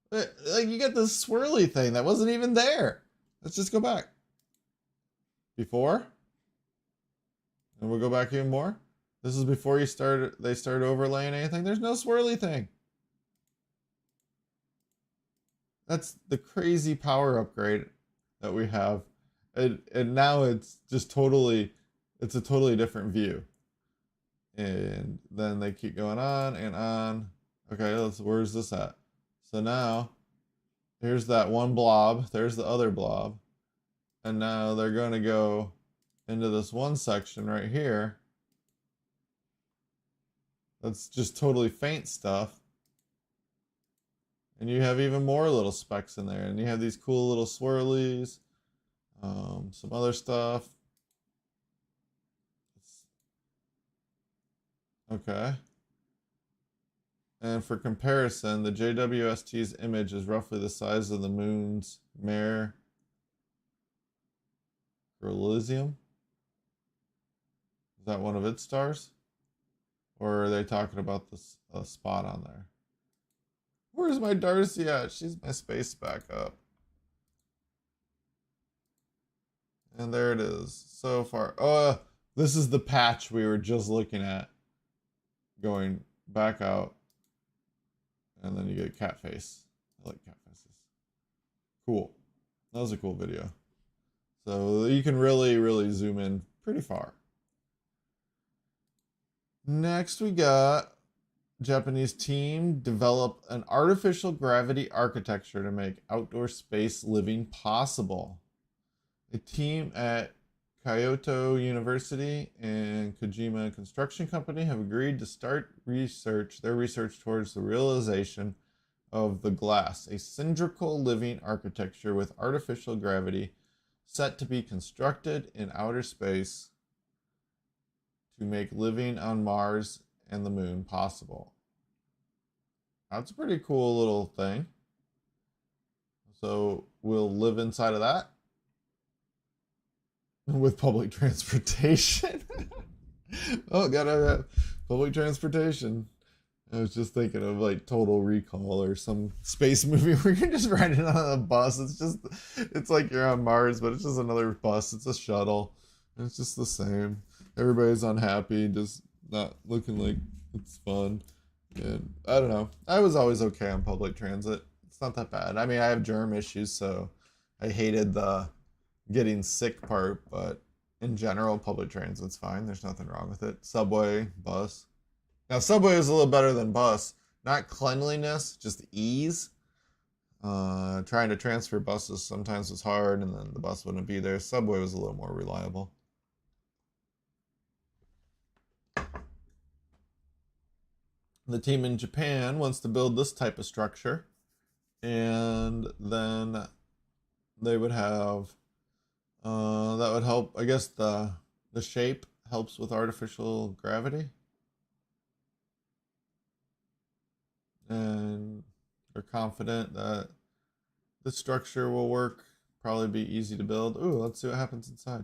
Like you get this swirly thing that wasn't even there. Let's just go back. before. And we'll go back even more. This is before they start overlaying anything. There's no swirly thing. That's the crazy power upgrade that we have. And now it's just it's a totally different view. And then they keep going on and on. Okay, where's this at? So now, here's that one blob. There's the other blob. And now they're going to go into this one section right here. That's just totally faint stuff. And you have even more little specks in there. And you have these cool little swirlies. Some other stuff. Okay. And for comparison, the JWST's image is roughly the size of the moon's mare Elysium. Is that one of its stars? Or are they talking about this spot on there? Where's my Darcy at? She's my space back up. And there it is. So far. Oh, this is the patch we were just looking at. Going back out. And then you get cat face. I like cat faces. Cool. That was a cool video. So you can really, really zoom in pretty far. Next we got Japanese team develop an artificial gravity architecture to make outdoor space living possible. A team at Kyoto University and Kojima Construction Company have agreed to start their research towards the realization of the glass, a cylindrical living architecture with artificial gravity set to be constructed in outer space to make living on Mars and the moon possible. That's a pretty cool little thing. So we'll live inside of that with public transportation. Oh, gotta have public transportation. I was just thinking of like Total Recall or some space movie where you're just riding on a bus. It's like you're on Mars, but it's just another bus. It's a shuttle. It's just the same. Everybody's unhappy, just not looking like it's fun. And I don't know. I was always okay on public transit. It's not that bad. I mean, I have germ issues, so I hated the getting sick part, but in general, public transit's fine. There's nothing wrong with it. Subway, bus. Now, subway is a little better than bus. Not cleanliness, just ease. Trying to transfer buses sometimes was hard, and then the bus wouldn't be there. Subway was a little more reliable. The team in Japan wants to build this type of structure, and then they would have that would help. I guess the shape helps with artificial gravity, and they're confident that the structure will work. Probably be easy to build. Ooh, let's see what happens inside.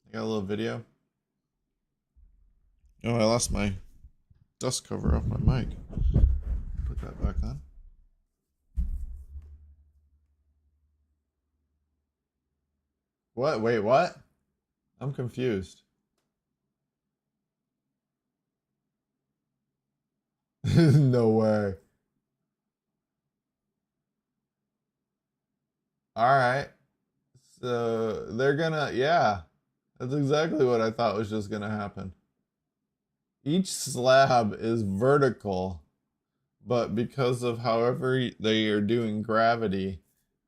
I got a little video. Oh, I lost my dust cover off my mic. Put that back on. What? Wait, what? I'm confused. No way. All right. So they're gonna, yeah. That's exactly what I thought was just gonna happen. Each slab is vertical, but because of however they are doing gravity,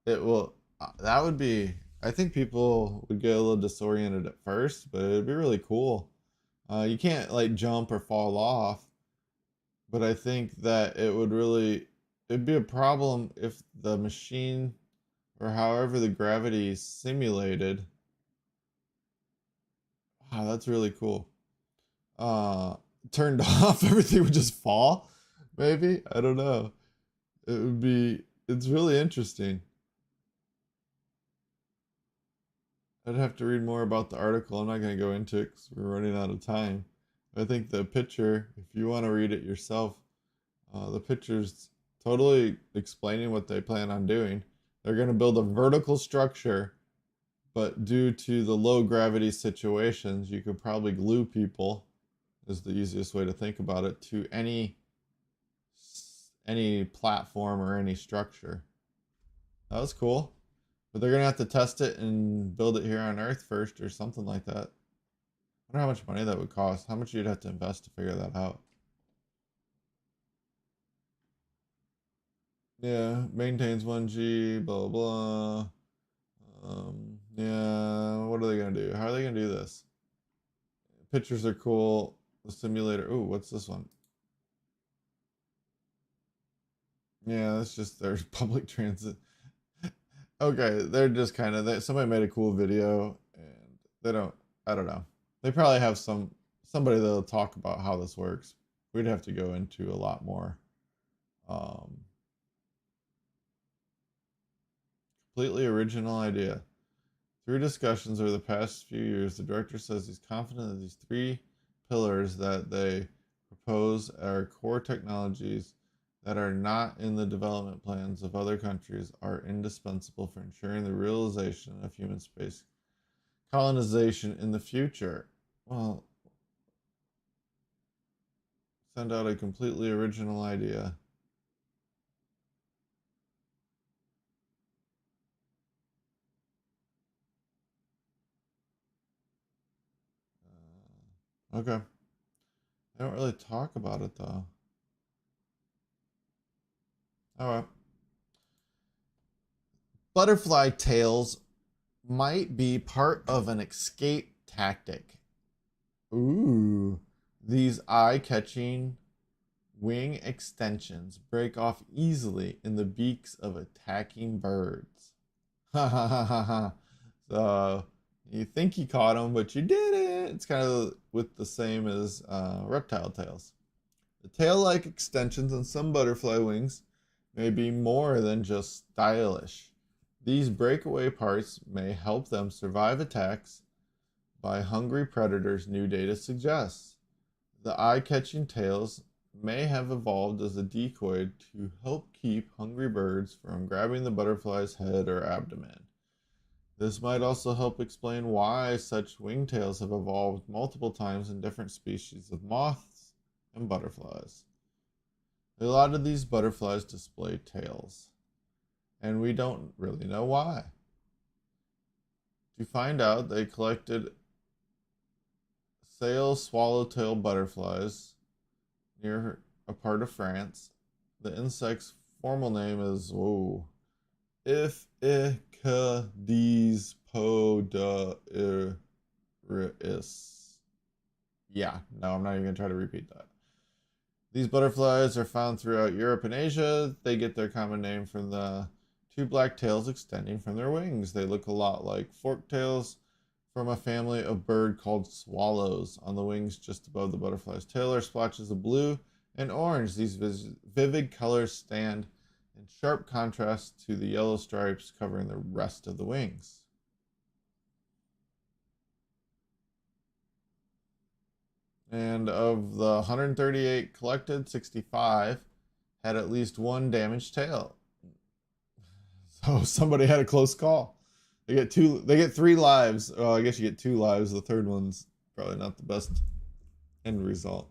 it will, that would be, I think people would get a little disoriented at first, but it'd be really cool. You can't like jump or fall off, but I think that it'd be a problem if the machine or however the gravity is simulated. Wow, that's really cool. Turned off, everything would just fall. Maybe, I don't know. It's really interesting. I'd have to read more about the article. I'm not going to go into it because we're running out of time. I think the picture, if you want to read it yourself, the picture's totally explaining what they plan on doing. They're going to build a vertical structure But due to the low gravity situations, you could probably glue people, is the easiest way to think about it, to any platform or any structure. That was cool. But they're gonna have to test it and build it here on Earth first or something like that. I wonder how much money that would cost. How much you'd have to invest to figure that out. Yeah, maintains 1G, blah blah. Yeah, what are they gonna do? How are they gonna do this? Pictures are cool. The simulator. Ooh, what's this one? Yeah, that's just their public transit. Okay, they're just kind of somebody made a cool video and they don't. I don't know. They probably have somebody that'll talk about how this works. We'd have to go into a lot more. Um, Completely original idea. Through discussions over the past few years, the director says he's confident that these three pillars that they propose are core technologies that are not in the development plans of other countries are indispensable for ensuring the realization of human space colonization in the future. Well, send out a completely original idea. Okay. They don't really talk about it though. All right. Butterfly tails might be part of an escape tactic. Ooh. These eye catching wing extensions break off easily in the beaks of attacking birds. Ha ha ha ha ha. So you think you caught them, but you didn't. It's kind of with the same as reptile tails. The tail-like extensions on some butterfly wings may be more than just stylish. These breakaway parts may help them survive attacks by hungry predators, new data suggests. The eye-catching tails may have evolved as a decoy to help keep hungry birds from grabbing the butterfly's head or abdomen. This might also help explain why such wingtails have evolved multiple times in different species of moths and butterflies. A lot of these butterflies display tails, and we don't really know why. To find out, they collected sail swallowtail butterflies near a part of France. The insect's formal name is Iphicades podaris. Yeah, no, I'm not even going to try to repeat that. These butterflies are found throughout Europe and Asia. They get their common name from the two black tails extending from their wings. They look a lot like fork tails from a family of bird called swallows. On the wings just above the butterfly's tail are splotches of blue and orange. These vivid colors stand in sharp contrast to the yellow stripes covering the rest of the wings. And of the 138 collected, 65 had at least one damaged tail. So somebody had a close call. They get 3 lives. Well, I guess you get 2 lives. The third one's probably not the best end result.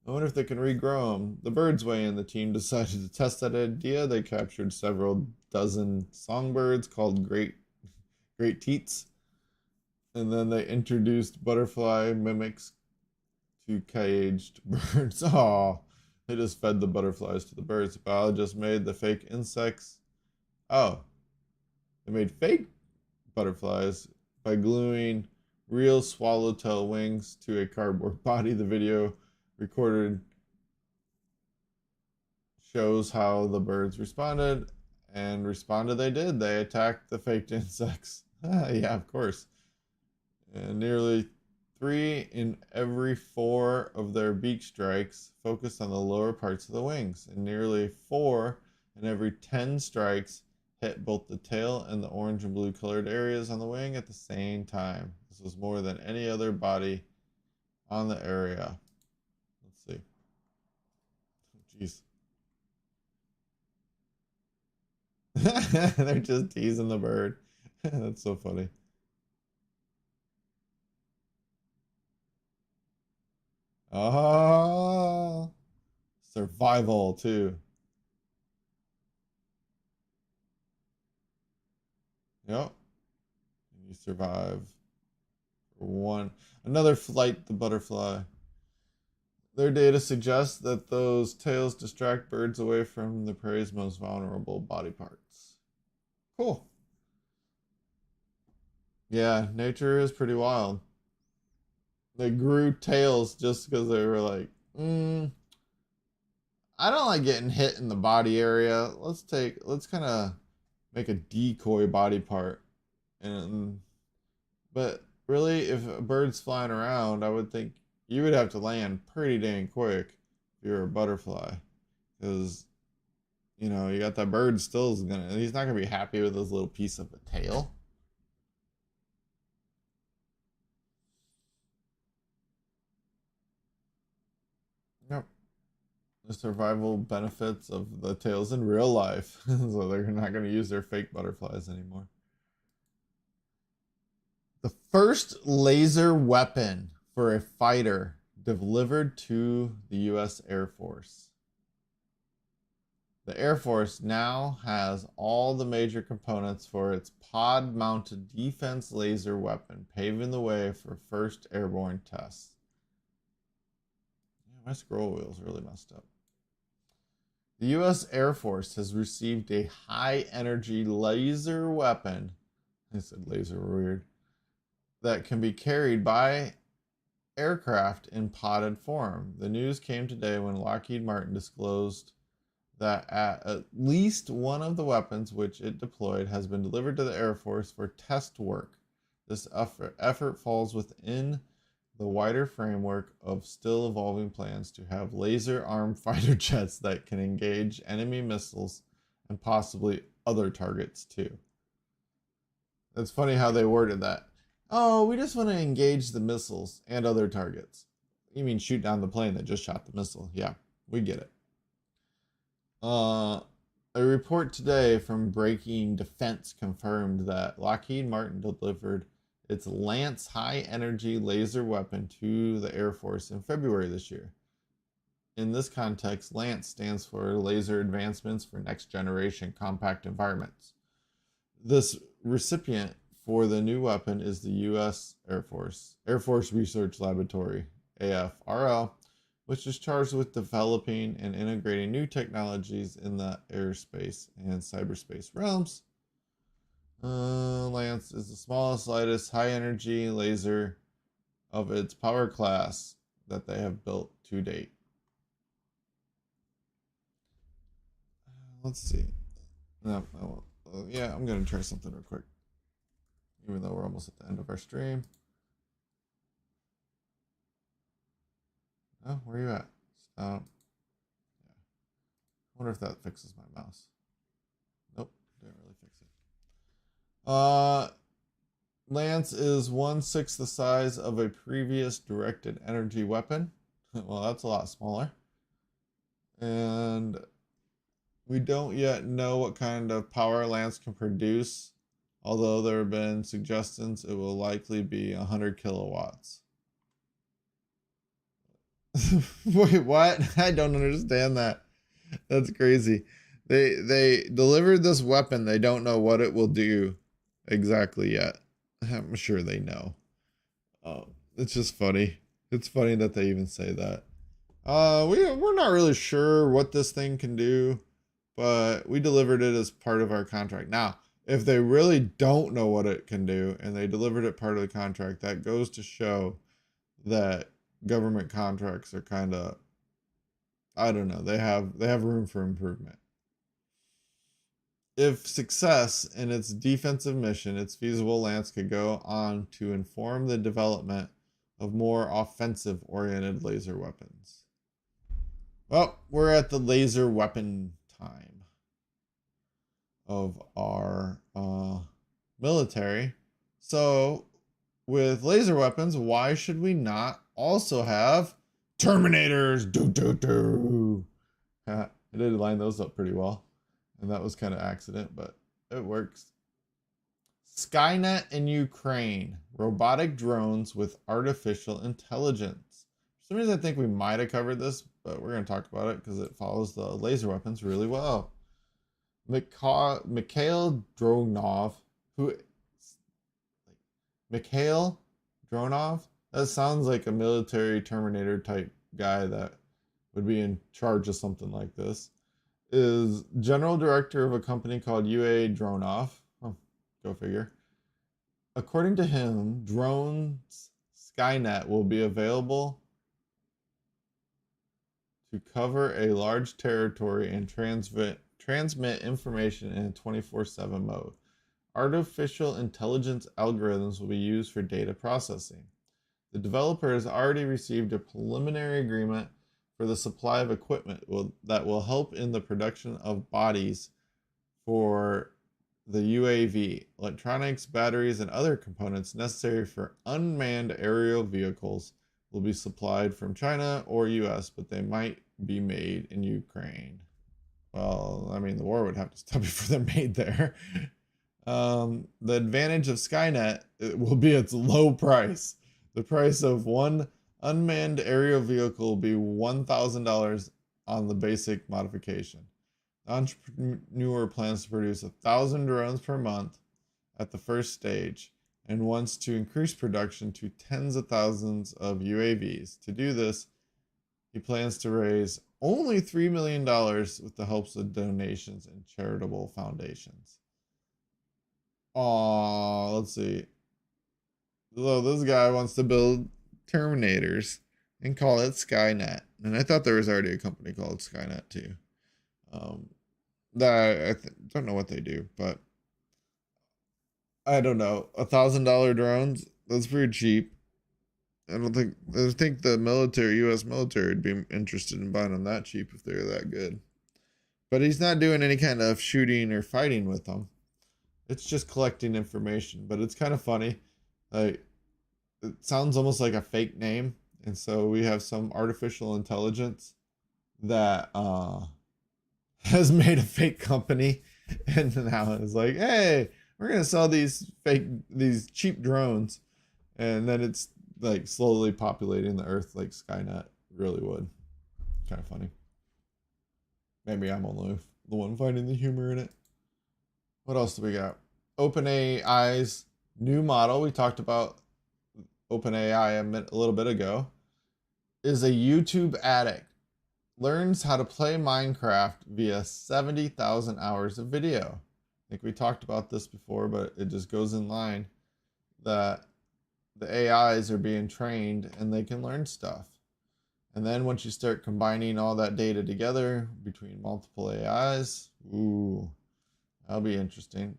I wonder if they can regrow them. The birds weigh in. The team decided to test that idea. They captured several dozen songbirds called great teats. And then they introduced butterfly mimics to caged birds. Oh, they just fed the butterflies to the birds. The biologists made the fake insects. Oh, they made fake butterflies by gluing real swallowtail wings to a cardboard body. The video recorded shows how the birds responded, and responded they did. They attacked the faked insects. Yeah, of course. And nearly 3 in every 4 of their beak strikes focused on the lower parts of the wings, and nearly 4 in every 10 strikes hit both the tail and the orange and blue colored areas on the wing at the same time. This was more than any other body on the area. Let's see. Jeez. They're just teasing the bird. That's so funny. Ah, survival too. Yep. You survive for another flight, the butterfly. Their data suggests that those tails distract birds away from the prey's most vulnerable body parts. Cool. Yeah, nature is pretty wild. They grew tails just because they were like, I don't like getting hit in the body area. Let's kind of make a decoy body part. And but really, if a bird's flying around, I would think you would have to land pretty dang quick if you're a butterfly, because you got that bird still he's not gonna be happy with his little piece of a tail. Yep. The survival benefits of the tails in real life, so they're not gonna use their fake butterflies anymore. The first laser weapon for a fighter delivered to the U.S. Air Force. The Air Force now has all the major components for its pod-mounted defense laser weapon, paving the way for first airborne tests. Yeah, my scroll wheel's really messed up. The U.S. Air Force has received a high-energy laser weapon. I said laser weird. That can be carried by aircraft in podded form. The news came today when Lockheed Martin disclosed that at least one of the weapons which it deployed has been delivered to the Air Force for test work. This effort falls within the wider framework of still evolving plans to have laser-armed fighter jets that can engage enemy missiles and possibly other targets too. It's funny how they worded that. Oh, we just want to engage the missiles and other targets. You mean shoot down the plane that just shot the missile? Yeah, we get it. A report today from Breaking Defense confirmed that Lockheed Martin delivered its Lance high-energy laser weapon to the Air Force in February this year. In this context, Lance stands for Laser Advancements for Next Generation Compact Environments. This recipient for the new weapon is the U.S. Air Force Research Laboratory, AFRL, which is charged with developing and integrating new technologies in the aerospace and cyberspace realms. Lance is the smallest, lightest, high-energy laser of its power class that they have built to date. Let's see. No, yeah, I'm going to try something real quick, even though we're almost at the end of our stream. Oh, where are you at? Yeah. I wonder if that fixes my mouse. Nope, didn't really fix it. Lance is 1/6 the size of a previous directed energy weapon. Well, that's a lot smaller. And we don't yet know what kind of power Lance can produce, although there have been suggestions it will likely be 100 kilowatts. Wait, what? I don't understand that. That's crazy. They delivered this weapon. They don't know what it will do exactly yet. I'm sure they know. It's just funny. It's funny that they even say that. We're not really sure what this thing can do, but we delivered it as part of our contract. Now, if they really don't know what it can do and they delivered it part of the contract, that goes to show that government contracts are kind of, I don't know, they have room for improvement. If success in its defensive mission, it's feasible Lance could go on to inform the development of more offensive oriented laser weapons. Well, we're at the laser weapon time of our military. So with laser weapons, why should we not also have Terminators? I did line those up pretty well, and that was kind of accident, but it works. SkyNet in Ukraine. Robotic drones with artificial intelligence. For some reason, I think we might have covered this, but we're going to talk about it because it follows the laser weapons really well. Mikhail Dronov, Mikhail Dronov? That sounds like a military Terminator type guy that would be in charge of something like this. Is general director of a company called UA Dronov. Oh, go figure. According to him, drones SkyNet will be available to cover a large territory and transmit information in a 24/7 mode. Artificial intelligence algorithms will be used for data processing. The developer has already received a preliminary agreement for the supply of equipment that will help in the production of bodies for the UAV, electronics, batteries, and other components necessary for unmanned aerial vehicles will be supplied from China or US, but they might be made in Ukraine. Well, I mean, the war would have to stop before they're made there. The advantage of SkyNet will be its low price. The price of one unmanned aerial vehicle will be $1,000 on the basic modification. The entrepreneur plans to produce 1,000 drones per month at the first stage and wants to increase production to tens of thousands of UAVs. To do this, he plans to raise only $3 million with the help of donations and charitable foundations. Let's see. So this guy wants to build Terminators and call it SkyNet. And I thought there was already a company called SkyNet too. That I don't know what they do, but I don't know. $1,000 drones, that's pretty cheap. I think the military, U.S. military, would be interested in buying them that cheap if they're that good. But he's not doing any kind of shooting or fighting with them. It's just collecting information. But it's kind of funny. Like, it sounds almost like a fake name. And so we have some artificial intelligence that has made a fake company. And now it's like, hey, we're going to sell these cheap drones. And then it's like slowly populating the earth like SkyNet really would. Kind of funny. Maybe I'm only the one finding the humor in it. What else do we got? OpenAI's new model, we talked about OpenAI a little bit ago, is a YouTube addict. Learns how to play Minecraft via 70,000 hours of video. I think we talked about this before, but it just goes in line that the AIs are being trained and they can learn stuff. And then once you start combining all that data together between multiple AIs, that'll be interesting.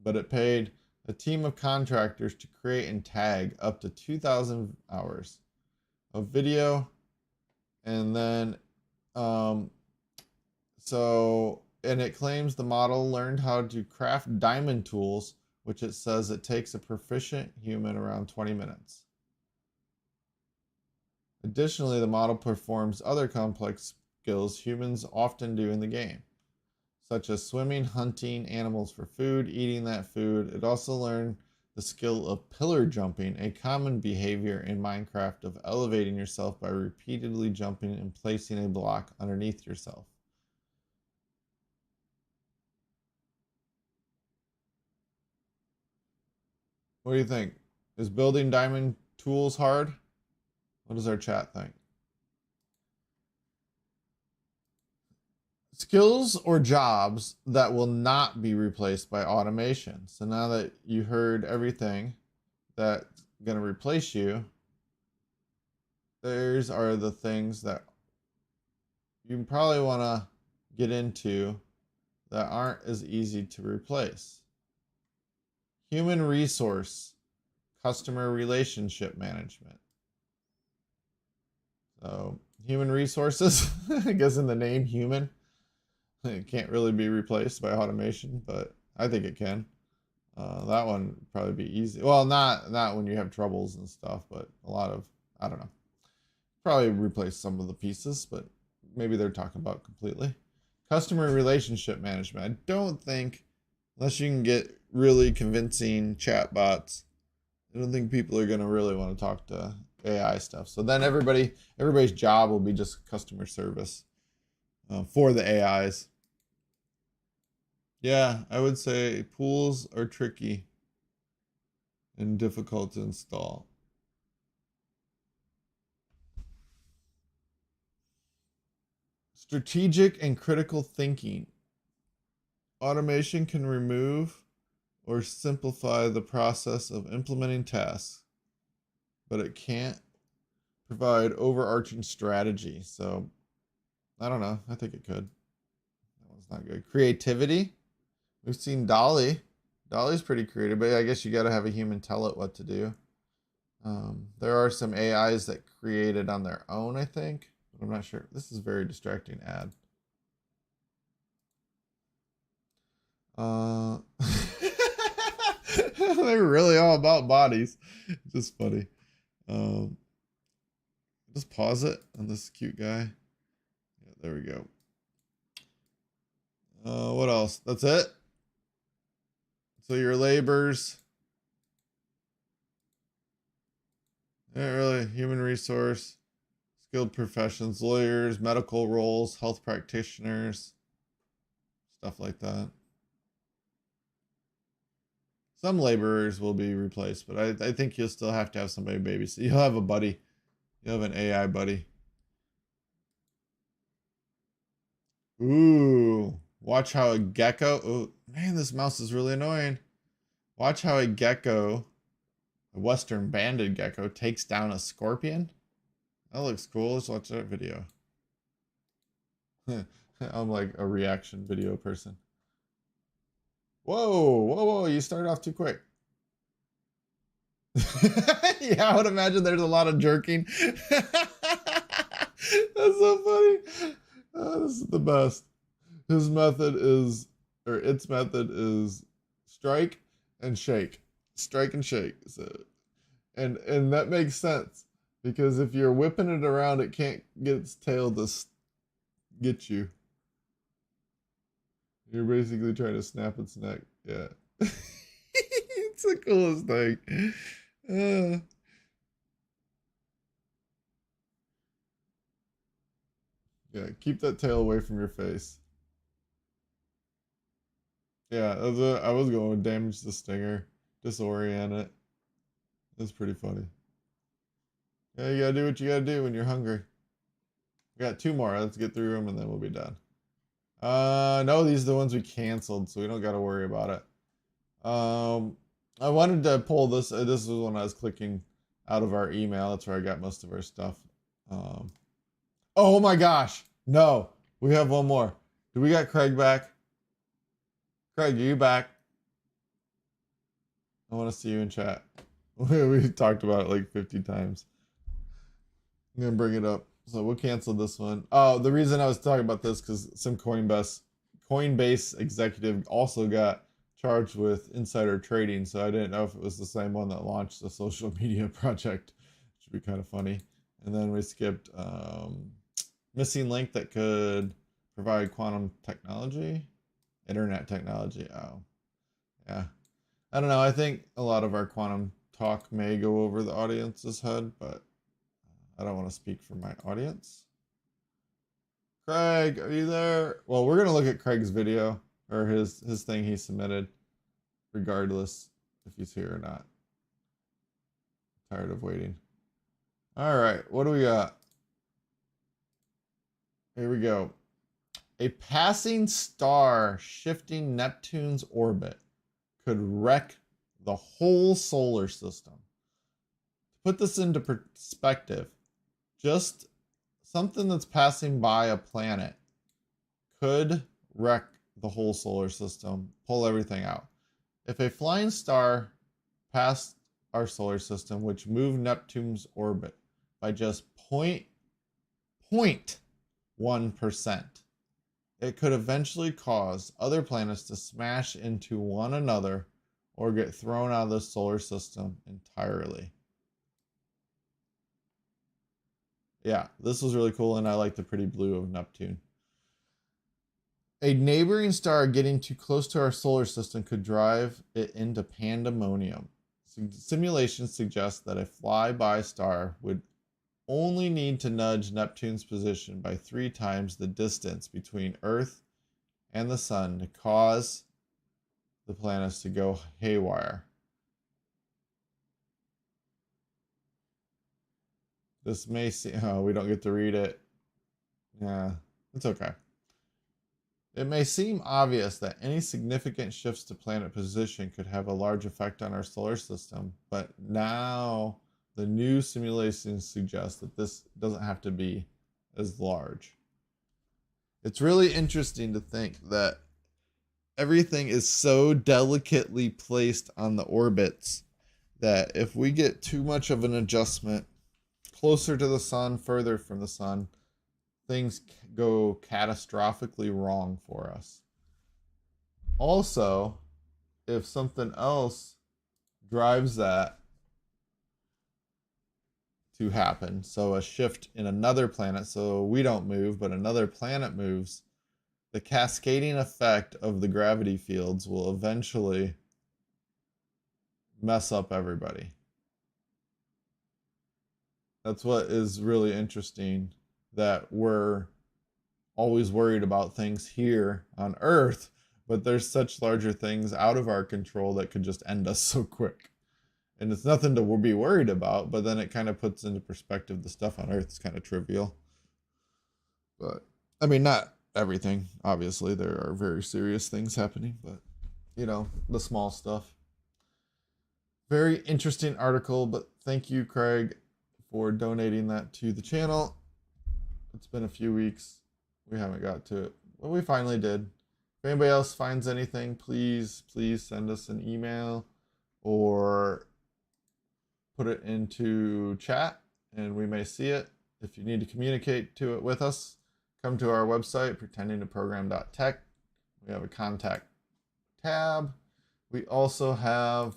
But it paid a team of contractors to create and tag up to 2,000 hours of video. And then, and it claims the model learned how to craft diamond tools, which it says it takes a proficient human around 20 minutes. Additionally, the model performs other complex skills humans often do in the game, such as swimming, hunting animals for food, eating that food. It also learned the skill of pillar jumping, a common behavior in Minecraft of elevating yourself by repeatedly jumping and placing a block underneath yourself. What do you think? Is building diamond tools hard? What does our chat think? Skills or jobs that will not be replaced by automation. So now that you heard everything that's going to replace you, these are the things that you probably want to get into that aren't as easy to replace. Human resource, customer relationship management. So human resources, I guess in the name human, it can't really be replaced by automation, but I think it can. That one would probably be easy. Well, not when you have troubles and stuff, but a lot of, I don't know. Probably replace some of the pieces, but maybe they're talking about completely. Customer relationship management. I don't think, unless you can get really convincing chatbots, I don't think people are going to really want to talk to AI stuff. So then everybody's job will be just customer service for the AIs. Yeah, I would say pools are tricky and difficult to install. Strategic and critical thinking. Automation can remove or simplify the process of implementing tasks, but it can't provide overarching strategy. So, I don't know. I think it could. That one's not good. Creativity. We've seen Dall-E. Dall-E's pretty creative, but I guess you got to have a human tell it what to do. There are some AIs that create it on their own, I think, but I'm not sure. This is a very distracting ad. They're really all about bodies. Just funny. Just pause it on this cute guy. Yeah, there we go. What else? That's it. So your labors. Yeah, really. Human resource, skilled professions, lawyers, medical roles, health practitioners, stuff like that. Some laborers will be replaced, but I think you'll still have to have somebody babysit. You'll have a buddy. You'll have an AI buddy. Ooh. Watch how a gecko... Oh, man, this mouse is really annoying. Watch how a gecko, a western banded gecko, takes down a scorpion. That looks cool. Let's watch that video. I'm like a reaction video person. Whoa, whoa, whoa, you started off too quick. Yeah, I would imagine there's a lot of jerking. That's so funny. Oh, this is the best. His method is, or its method is strike and shake. Strike and shake. So, and that makes sense. Because if you're whipping it around, it can't get its tail to get you. You're basically trying to snap its neck. Yeah. It's the coolest thing. Yeah, keep that tail away from your face. Yeah, I was going with damage the stinger, disorient it. That's pretty funny. Yeah, you gotta do what you gotta do when you're hungry. We got two more. Let's get through them and then we'll be done. No, these are the ones we canceled, so we don't gotta worry about it. I wanted to pull this. This was when I was clicking out of our email. That's where I got most of our stuff. Oh my gosh! No, we have one more. Do we got Craig back? Craig, are you back? I want to see you in chat. We talked about it like 50 times. I'm gonna bring it up. So we'll cancel this one. Oh, the reason I was talking about this because some Coinbase executive also got charged with insider trading, so I didn't know if it was the same one that launched the social media project, which would be kind of funny. And then we skipped missing link that could provide quantum technology, internet technology. Oh, yeah. I don't know. I think a lot of our quantum talk may go over the audience's head, but I don't want to speak for my audience. Craig, are you there? Well, we're going to look at Craig's video or his thing he submitted, regardless if he's here or not. Tired of waiting. All right, what do we got? Here we go. A passing star shifting Neptune's orbit could wreck the whole solar system. To put this into perspective, just something that's passing by a planet could wreck the whole solar system, pull everything out. If a flying star passed our solar system, which moved Neptune's orbit by just 0.1%, it could eventually cause other planets to smash into one another or get thrown out of the solar system entirely. Yeah, this was really cool, and I like the pretty blue of Neptune. A neighboring star getting too close to our solar system could drive it into pandemonium. Simulations suggest that a flyby star would only need to nudge Neptune's position by 3 times the distance between Earth and the Sun to cause the planets to go haywire. This may seem... Oh, we don't get to read it. Yeah, it's okay. It may seem obvious that any significant shifts to planet position could have a large effect on our solar system, but now the new simulations suggest that this doesn't have to be as large. It's really interesting to think that everything is so delicately placed on the orbits that if we get too much of an adjustment closer to the sun, further from the sun, things go catastrophically wrong for us. Also, if something else drives that to happen, so a shift in another planet, so we don't move, but another planet moves, the cascading effect of the gravity fields will eventually mess up everybody. That's what is really interesting, that we're always worried about things here on Earth, but there's such larger things out of our control that could just end us so quick. And it's nothing to be worried about, but then it kind of puts into perspective the stuff on Earth is kind of trivial. But, I mean, not everything. Obviously, there are very serious things happening, but, you know, the small stuff. Very interesting article, but thank you, Craig, for donating that to the channel. It's been a few weeks. We haven't got to it, but we finally did. If anybody else finds anything, please send us an email or put it into chat and we may see it. If you need to communicate to it with us, come to our website, pretendingtoprogram.tech. We have a contact tab. We also have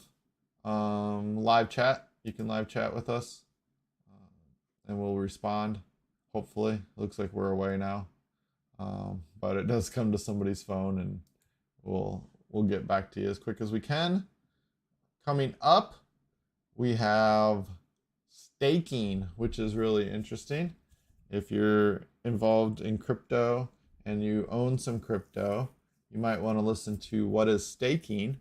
live chat. You can live chat with us and we'll respond. Hopefully. It looks like we're away now. But it does come to somebody's phone and we'll get back to you as quick as we can. Coming up, we have staking, which is really interesting. If you're involved in crypto and you own some crypto, you might want to listen to what is staking.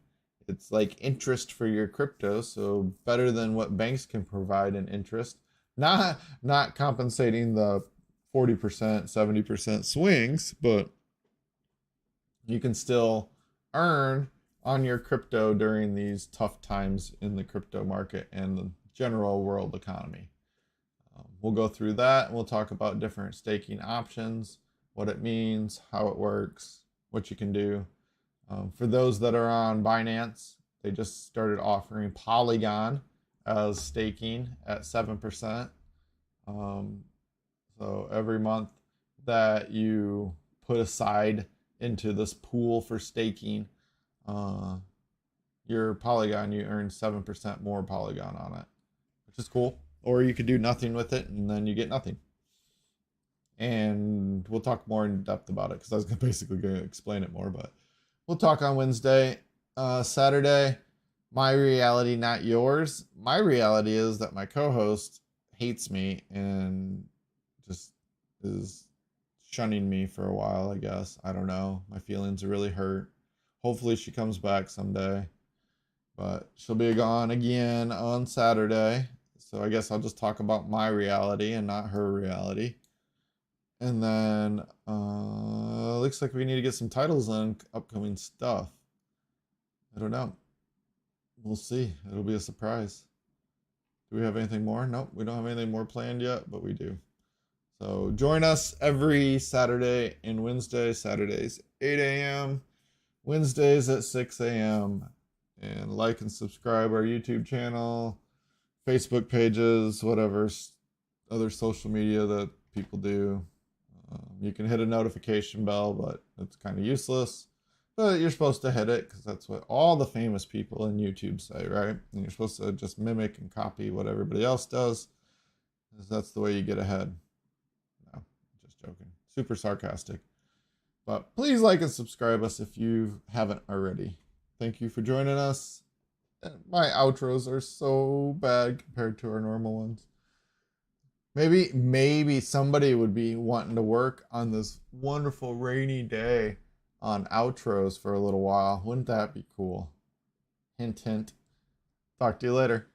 It's like interest for your crypto, so better than what banks can provide in interest. Not compensating the 40%, 70% swings, but you can still earn on your crypto during these tough times in the crypto market and the general world economy. We'll go through that and we'll talk about different staking options, what it means, how it works, what you can do. For those that are on Binance, they just started offering Polygon as staking at 7%. So every month that you put aside into this pool for staking, your Polygon, you earn 7% more Polygon on it, which is cool. Or you could do nothing with it and then you get nothing. And we'll talk more in depth about it because I was basically going to explain it more, but we'll talk on Wednesday. Saturday, my reality, not yours. My reality is that my co-host hates me and just is shunning me for a while, I guess. I don't know. My feelings are really hurt. Hopefully she comes back someday. But she'll be gone again on Saturday. So I guess I'll just talk about my reality and not her reality. And then looks like we need to get some titles on upcoming stuff. I don't know. We'll see. It'll be a surprise. Do we have anything more? Nope, we don't have anything more planned yet, but we do. So join us every Saturday and Wednesday. Saturdays 8 a.m. Wednesdays at 6 a.m. And like and subscribe our YouTube channel, Facebook pages, whatever other social media that people do. You can hit a notification bell, but it's kind of useless. But you're supposed to hit it because that's what all the famous people in YouTube say, right? And you're supposed to just mimic and copy what everybody else does, because that's the way you get ahead. No, just joking. Super sarcastic. But please like and subscribe us if you haven't already. Thank you for joining us. My outros are so bad compared to our normal ones. Maybe somebody would be wanting to work on this wonderful rainy day on outros for a little while. Wouldn't that be cool? Hint, hint. Talk to you later.